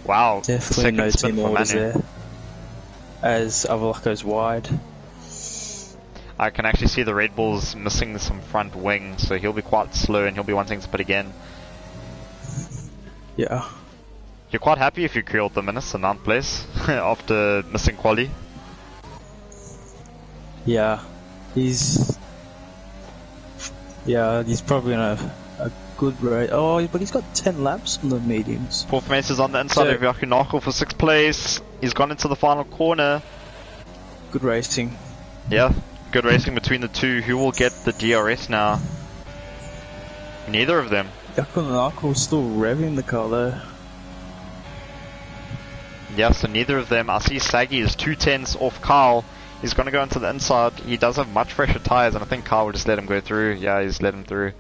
Wow, Definitely no spin team for orders Manu. there. As Avilak goes wide. I can actually see the Red Bulls missing some front wing, so he'll be quite slow and he'll be wanting to pit again. Yeah. You're quite happy if you create the minutes in 9th place after missing quali. Yeah. He's probably gonna have a good race. Oh, but he's got 10 laps on the mediums. Fourth Mace is on the inside of Yakunako for 6th place. He's gone into the final corner. Good racing. Yeah, good racing between the two. Who will get the DRS now? Neither of them. Yakunako's still revving the car though. Yeah, so neither of them. I see Saggy is 2/10 off Carl. He's going to go into the inside. He does have much fresher tyres, and I think Carl will just let him go through. Yeah, he's let him through.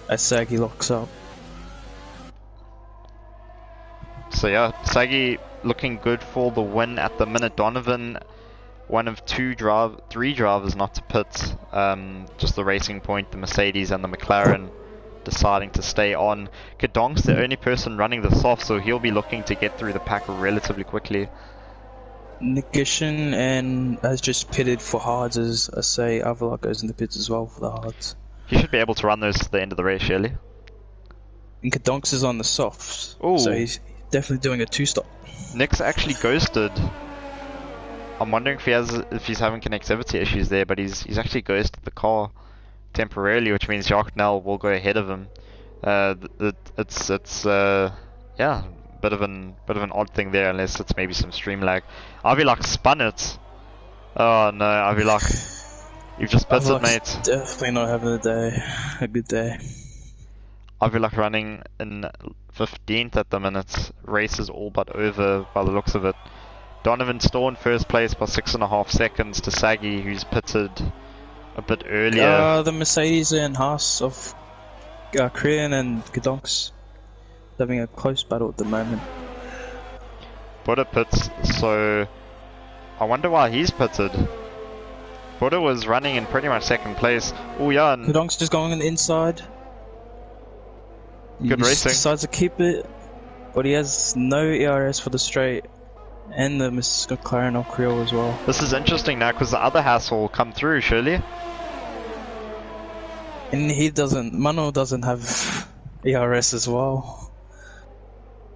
As Saggy locks up. So yeah, Saggy looking good for the win at the minute. Donovan, one of three drivers not to pit. Just the Racing Point, the Mercedes and the McLaren deciding to stay on. Kadong's the only person running the soft, so he'll be looking to get through the pack relatively quickly. Nigishin and has just pitted for hards, as I say Avalok goes in the pits as well for the hards. He should be able to run those to the end of the race, surely. And Kadonks is on the softs, Ooh. so he's definitely doing a 2-stop. Nick's actually ghosted. I'm wondering if he's having connectivity issues there, but he's actually ghosted the car temporarily, which means Jacques Nel will go ahead of him. It's yeah, bit of an odd thing there, unless it's maybe some stream lag. Avilak spun it. Oh no, Avilak, you've just pitted, mate. Definitely not having a good day. Avilak running in 15th at the minute. Race is all but over by the looks of it. Donovan still in first place by 6.5 seconds to Saggy, who's pitted a bit earlier. The Mercedes and Haas of Korean and Kadonks having a close battle at the moment. Buddha pits, so I wonder why he's pitted. Buddha was running in pretty much second place. Oh yeah, and Kadonks just going on the inside. Good racing. Decides to keep it, but he has no ERS for the straight, and the McLaren or Creole as well. This is interesting now because the other Haas will come through, surely. And he doesn't. Mano doesn't have ERS as well.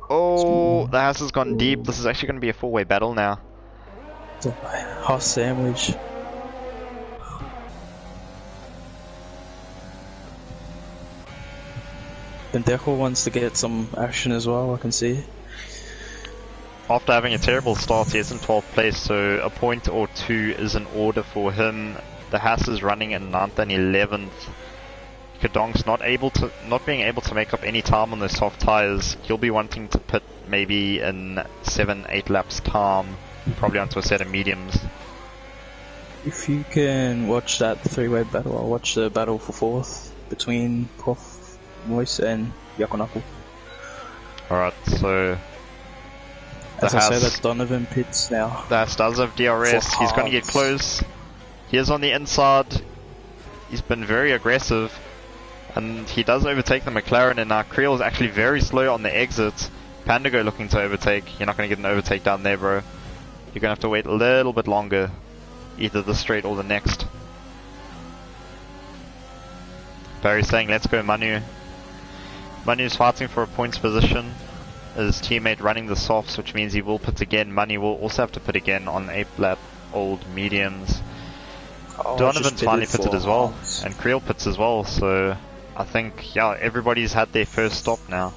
Oh, the Haas has gone deep. This is actually going to be a four-way battle now. The Haas sandwich. Bendejo wants to get some action as well, I can see. After having a terrible start, he is in 12th place, so a point or two is in order for him. The Haas is running in 9th and 11th. Kadong's not being able to make up any time on those soft tyres. He'll be wanting to pit maybe in 7-8 laps time, probably onto a set of mediums. If you can watch that three-way battle, I'll watch the battle for 4th between Prof Moise and Yakonako. Alright, so as I say, that's Donovan pits now. The Haas does have DRS. He's going to get close. He is on the inside. He's been very aggressive, and he does overtake the McLaren, and now Creel is actually very slow on the exit. Pandago looking to overtake. You're not going to get an overtake down there, bro. You're going to have to wait a little bit longer, either the straight or the next. Barry's saying, let's go Manu. Manu's fighting for a points position. His teammate running the softs, which means he will pit again. Manu will also have to pit again on 8 lap old mediums. Donovan's finally pitted as well, and Creel pits as well, so I think, yeah, everybody's had their first stop now.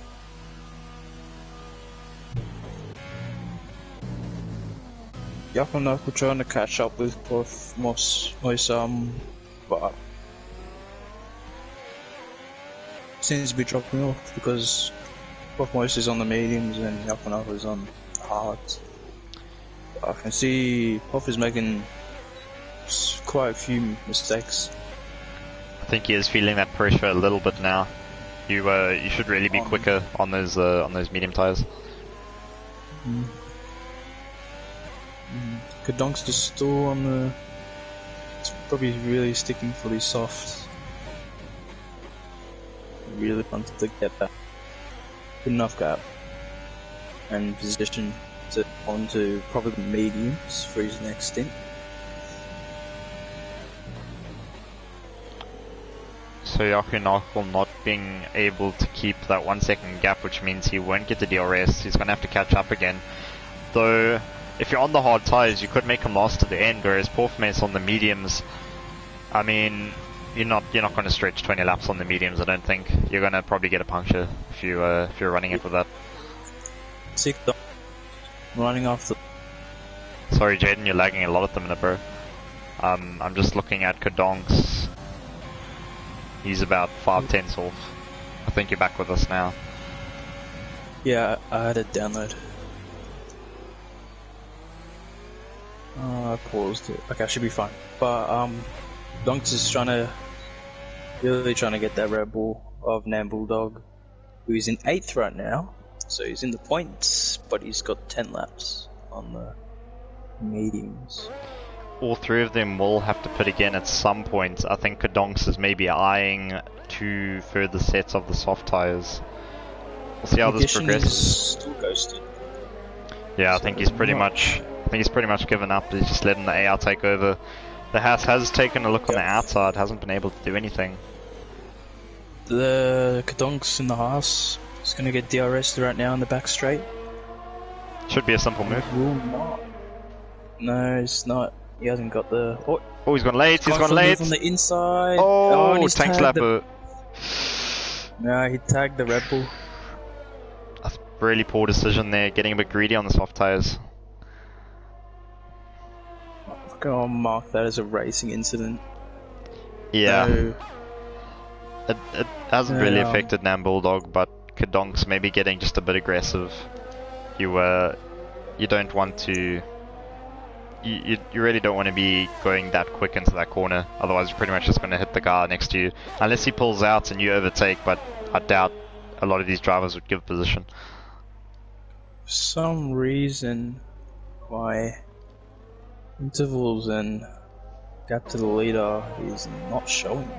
Yakonako trying to catch up with both Moise, but seems to be dropping off because both Moise is on the mediums and Yakonako is on hards. I can see Puff is making quite a few mistakes. I think he is feeling that pressure a little bit now. You should really be quicker on those medium tires. Kadonk's just still on the. It's probably really sticking for these softs. Really wanted to get that good enough gap and position to onto probably the mediums for his next stint. So Yakunakul not being able to keep that 1 second gap, which means he won't get the DRS. He's going to have to catch up again. Though, if you're on the hard tires, you could make him last to the end, whereas Porfmate's on the mediums. I mean, you're not going to stretch 20 laps on the mediums. I don't think you're going to probably get a puncture if you're running it with that. Running off the. Sorry, Jaden, you're lagging a lot at the minute, bro. I'm just looking at Kadonk's. He's about 5/10 off. I think you're back with us now. Yeah, I had it download. I paused it. Okay, I should be fine. But Donks is really trying to get that Red Bull of Nam Bulldog, who's in 8th right now. So he's in the points, but he's got 10 laps on the mediums. All three of them will have to pit again at some point. I think Kadonks is maybe eyeing 2 further sets of the soft tires. We'll see how this progresses. Still ghosted. Yeah, I think he's pretty much given up. He's just letting the AR take over. The Haas has taken a look on the outside, hasn't been able to do anything. The Kadonks in the Haas is going to get DRS right now in the back straight. Should be a simple move. Will not. No, it's not. He hasn't got the. Oh, he's gone late. He's gone late. On the inside. Oh, and he's tank slapper. No, he tagged the Red Bull. That's a really poor decision there. Getting a bit greedy on the soft tires. I'm gonna mark that as a racing incident. Yeah. So, it hasn't really affected Nam Bulldog, but Kadonk's maybe getting just a bit aggressive. You don't want to. You really don't want to be going that quick into that corner, otherwise you're pretty much just going to hit the guy next to you. Unless he pulls out and you overtake, but I doubt a lot of these drivers would give position. For some reason, my intervals and gap to the leader is not showing.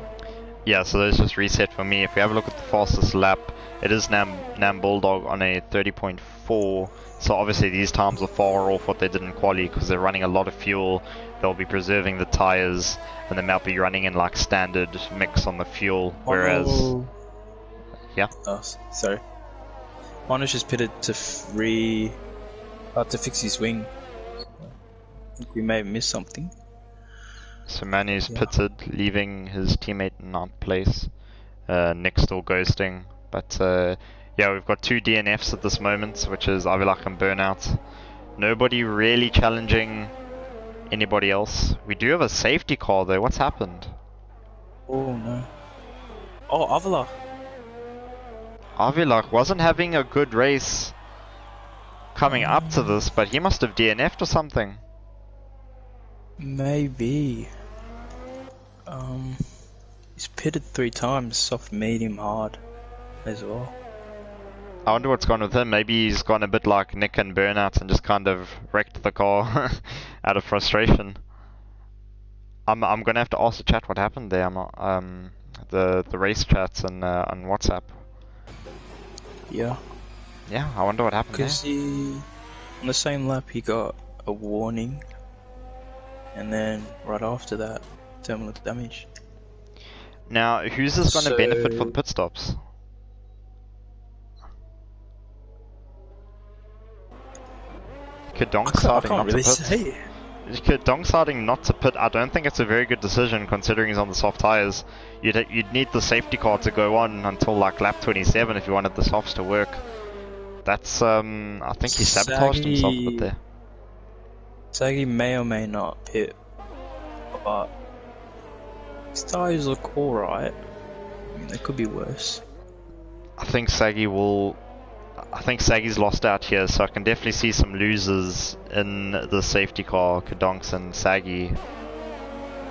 Yeah, so those just reset for me. If we have a look at the fastest lap, it is Nam Bulldog on a 30.4. So obviously these times are far off what they did in quali because they're running a lot of fuel. They'll be preserving the tires, and they might be running in like standard mix on the fuel. Whereas, yeah. Oh, sorry. Monash is pitted to to fix his wing. I think we may have missed something. So Manu's pitted, leaving his teammate in 9th place. Nick's still ghosting, but yeah, we've got 2 DNFs at this moment, which is Avilak and Burnout. Nobody really challenging anybody else. We do have a safety car though. What's happened? Oh no. Oh, Avilak. Avilak wasn't having a good race coming up to this, but he must have DNF'd or something. Maybe. He's pitted 3 times, soft, medium, hard as well. I wonder what's gone with him. Maybe he's gone a bit like Nick and Burnout and just kind of wrecked the car out of frustration. I'm gonna have to ask the chat what happened there. The race chats on WhatsApp. Yeah. Yeah, I wonder what happened there. Because on the same lap he got a warning, and then right after that, terminal damage. Now, who's this going to benefit for the pit stops? Kadong deciding not to pit. Kadong deciding not to pit. I don't think it's a very good decision considering he's on the soft tires. You'd need the safety car to go on until like lap 27 if you wanted the softs to work. That's I think he sabotaged himself a bit there. Saggy may or may not pit, but his tires look alright. I mean, they could be worse. I think Saggy's lost out here, so I can definitely see some losers in the safety car, Kadonks and Saggy.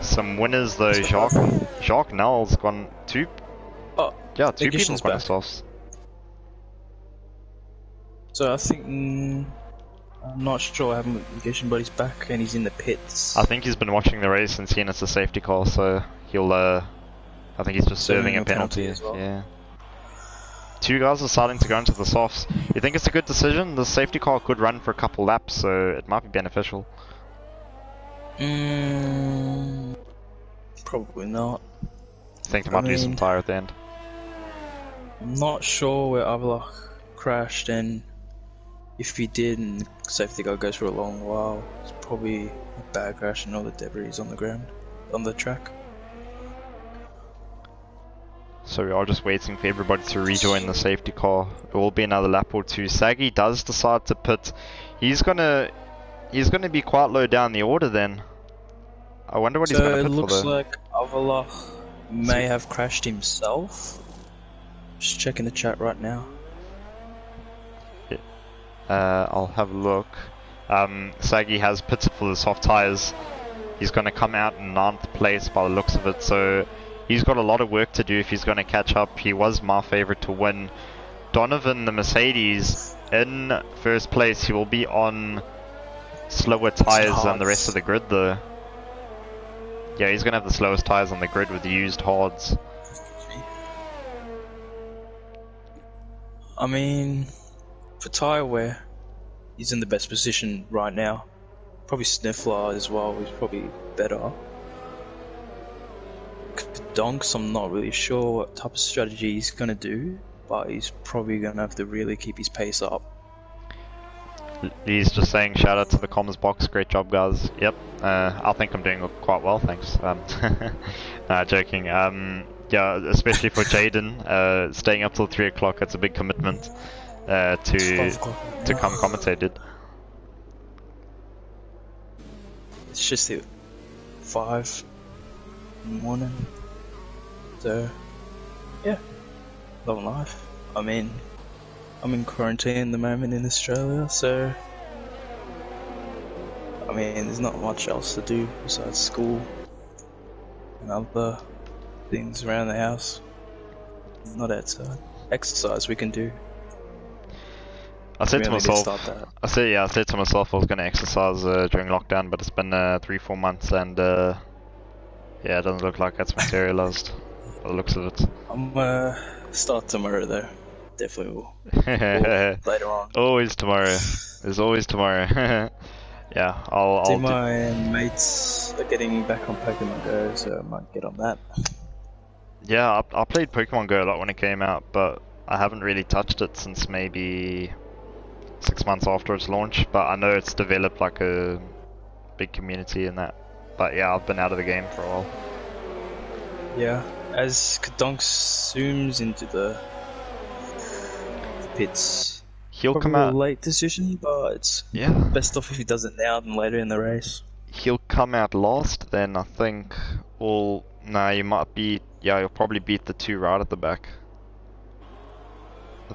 Some winners though. That's what I think. Jacques Nell's gone two. Oh, Yeah, two people Negishon's gone back. to softs. So I think I'm not sure. I haven't Negishon, but he's back and he's in the pits. I think he's been watching the race and seen it's a safety car, so he'll. I think he's just serving a penalty. as well. Yeah. Two guys are starting to go into the softs. You think it's a good decision? The safety car could run for a couple laps, so it might be beneficial. Probably not. I think there might be some tyre at the end. I'm not sure where Avila crashed, and if he did and the safety car goes for a long while, it's probably a bad crash and all the debris is on the ground, on the track. So we are just waiting for everybody to rejoin the safety car. It will be another lap or two. Saggy does decide to pit. He's gonna be quite low down the order then. I wonder what he's gonna pit for though. So it looks like Avila may have crashed himself. Just checking the chat right now. I'll have a look. Saggy has pitted for the soft tyres. He's gonna come out in 9th place by the looks of it, so he's got a lot of work to do if he's going to catch up. He was my favourite to win. Donovan, the Mercedes, in 1st place. He will be on slower tyres than the rest of the grid though. Yeah, he's going to have the slowest tyres on the grid with the used hards. I mean, for tyre wear, he's in the best position right now. Probably Sniffler as well, he's probably better. Donks, I'm not really sure what type of strategy he's going to do, but he's probably going to have to really keep his pace up. He's just saying shout out to the comms box, great job guys. Yep, I think I'm doing quite well, thanks. Nah, joking. Yeah, especially for Jaden, staying up till 3 o'clock, that's a big commitment to come commentate, dude. It's just 5 in the morning. So, yeah, long life. I mean, I'm in quarantine at the moment in Australia, so I mean, there's not much else to do besides school and other things around the house. Not outside. Exercise we can do. I said to myself, I said to myself I was going to exercise during lockdown, but it's been 3-4 months and yeah, it doesn't look like that's materialized. By the looks of it. I'm start tomorrow though. Definitely will. Later on. Always tomorrow. There's always tomorrow. Yeah, I'll my mates are getting back on Pokemon Go, so I might get on that. Yeah, I played Pokemon Go a lot when it came out, but I haven't really touched it since maybe 6 months after its launch. But I know it's developed like a big community in that. But yeah, I've been out of the game for a while. Yeah, as Kadonk zooms into the pits, he'll probably come out a late decision, but it's best off if he does it now than later in the race. He'll come out last then, I think. Well, no, he might beat. Yeah, he'll probably beat the 2 right at the back.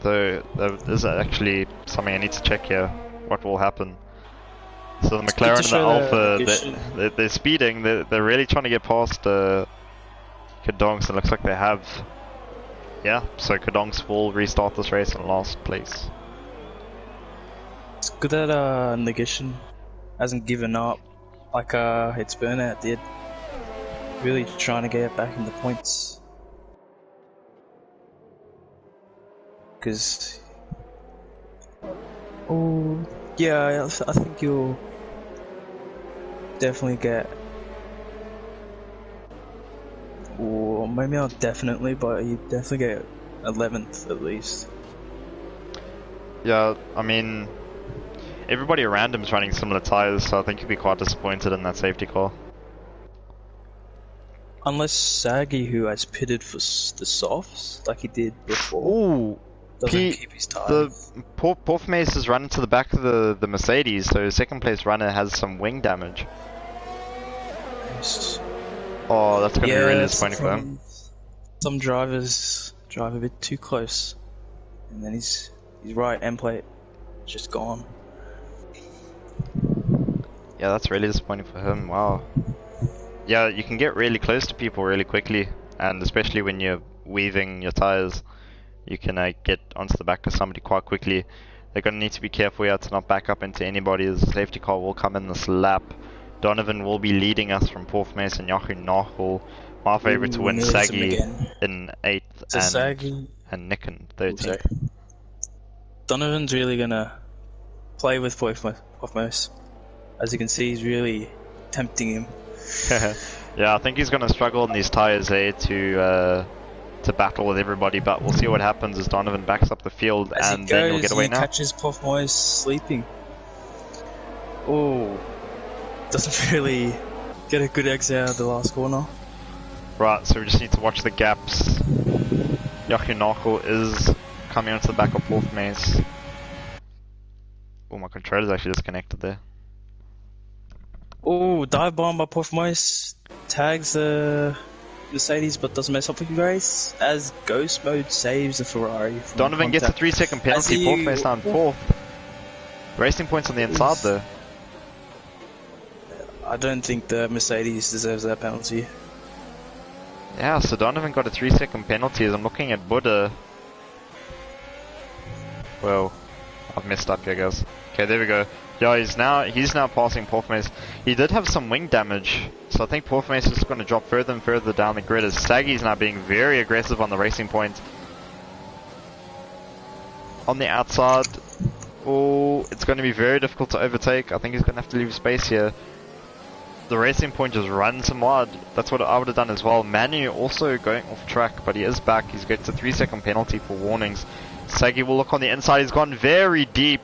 Though there's actually something I need to check here. What will happen? So the McLaren and the Alpha, they're speeding. They're really trying to get past Kadonks. It looks like they have. Yeah, so Kadonks will restart this race in last place. It's good that Negation hasn't given up like its burnout did. Really trying to get back in the points. Because, oh yeah, I think you'll definitely get, or maybe not definitely, but you definitely get 11th at least. Yeah, I mean, everybody around him is running similar tyres, so I think he'll be quite disappointed in that safety car. Unless Saggy, who has pitted for the softs like he did before, ooh, doesn't keep his tyres. The Porfmace is running to the back of the Mercedes, so second place runner has some wing damage. Nice. Oh, that's going to be really disappointing for him. Some drivers drive a bit too close, and then his right end plate is just gone. Yeah, that's really disappointing for him. Wow. Yeah, you can get really close to people really quickly, and especially when you're weaving your tires, you can get onto the back of somebody quite quickly. They're going to need to be careful here to not back up into anybody, as the safety car will come in this lap. Donovan will be leading us from fourth place, and Joachim Nachel, my favourite to win, Saggy in 8th and Nick in 13th. Donovan's really going to play with Poifmos. As you can see, he's really tempting him. Yeah, I think he's going to struggle in these tyres there to battle with everybody, but we'll see what happens as Donovan backs up the field, as and then he'll get away now. He catches Poifmos sleeping. Oh, doesn't really get a good exit out of the last corner. Right, so we just need to watch the gaps. Joachim Nachel is coming onto the back of fourth mace. Oh, my controller's actually disconnected there. Oh, dive bomb by Poifmos tags the Mercedes but doesn't mess up the race as Ghost Mode saves the Ferrari. Donovan gets a 3-second penalty, Poifmos down 4th. Racing points on the inside though. I don't think the Mercedes deserves that penalty. Yeah, so Donovan got a 3-second penalty as I'm looking at Buddha. Well, I've messed up here, guys. Okay, there we go. Yeah, he's now passing Poifmos. He did have some wing damage, so I think Poifmos is going to drop further and further down the grid as Saggy's now being very aggressive on the racing point. On the outside, oh, it's going to be very difficult to overtake. I think he's going to have to leave space here. The racing point just runs him wide. That's what I would have done as well. Manu also going off track, but he is back. He's got a 3-second penalty for warnings. Saggy will look on the inside. He's gone very deep.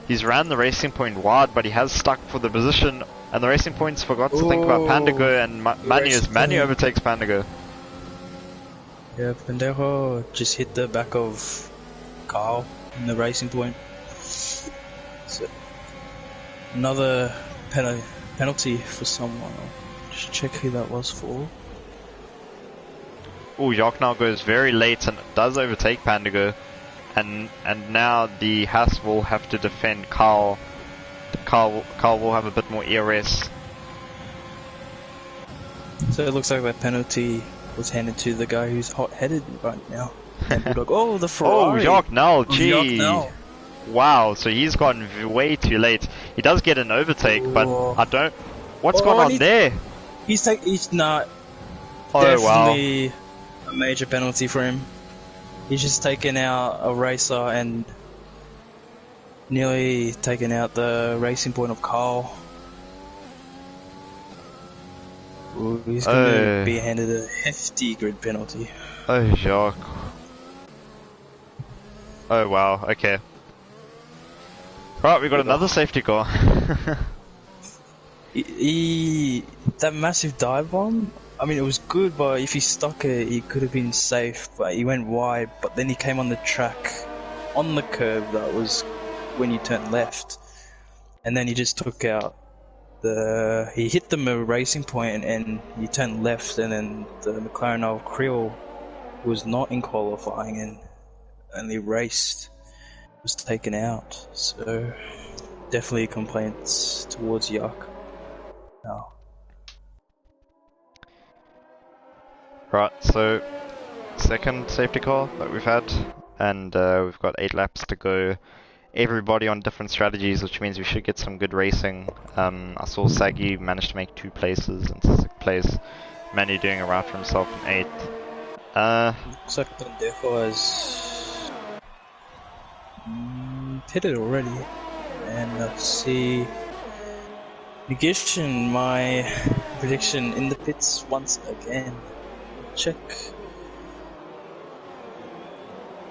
He's ran the racing point wide, but he has stuck for the position. And the racing points forgot to think about Pandago and Manu overtakes Pandago. Yeah, Pandago just hit the back of Carl in the racing point. So, another penalty for someone. I'll just check who that was for. Oh, Jock now goes very late and does overtake Pandago. And now the Haas will have to defend Carl. Carl will have a bit more ERS. So it looks like that penalty was handed to the guy who's hot-headed right now. And we're like, oh, the Ferrari. Oh, Jacques Null, gee. Wow, so he's gotten way too late. He does get an overtake, but I don't... What's going on there? He's not... Oh, definitely a major penalty for him. He's just taken out a racer and nearly taken out the racing point of Carl. Ooh, he's going to be handed a hefty grid penalty. Oh, Jacques. Oh, wow, okay. Right, we got another safety car. That massive dive bomb, I mean, it was good, but if he stuck it, he could have been safe. But he went wide, but then he came on the track, on the curve. That was when you turned left, and then he just took out the. He hit the racing point, and he turned left, and then the McLaren of Creel was not in qualifying and only raced. Was taken out. So definitely complaints towards Yuck. Now. Right, so second safety car that we've had, and we've got 8 laps to go. Everybody on different strategies, which means we should get some good racing. I saw Saggy managed to make 2 places into 6th place. Manu doing a route for himself in 8th. Looks like Pendejo has pitted already. And let's see. Negation my prediction in the pits once again. Check.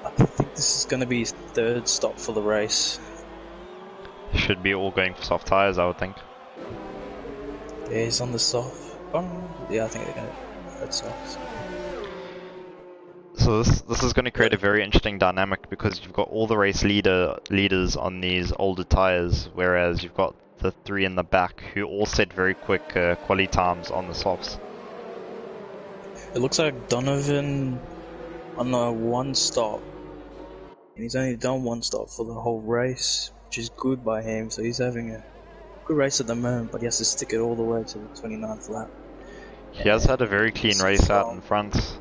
I think this is going to be his 3rd stop for the race. Should be all going for soft tyres, I would think. Yeah, he's on the soft. Yeah, I think they're going to go soft. So this is going to create a very interesting dynamic because you've got all the race leaders on these older tyres, whereas you've got the 3 in the back who all set very quick quali times on the softs. It looks like Donovan on a 1 stop, and he's only done 1 stop for the whole race, which is good by him. So he's having a good race at the moment, but he has to stick it all the way to the 29th lap. He has had a very clean race out in front.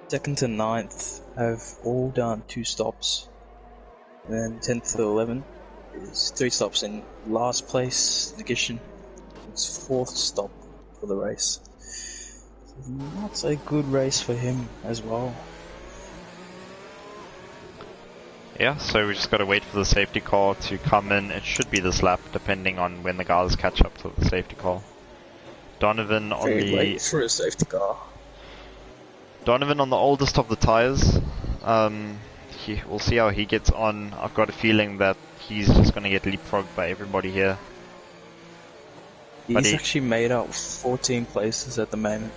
Second to 9th have all done 2 stops. And then 10th to 11th is 3 stops in last place. Nagishn, it's 4th stop for the race. So not a good race for him as well. Yeah, so we just got to wait for the safety car to come in. It should be this lap, depending on when the guys catch up to the safety car. Donovan on Very the late for a safety car. Donovan on the oldest of the tires. We'll see how he gets on. I've got a feeling that he's just going to get leapfrogged by everybody here. He's actually made up 14 places at the moment.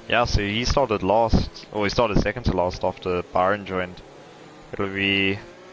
Yeah, so he started last, or he started second to last after Bahrain joined. It'll be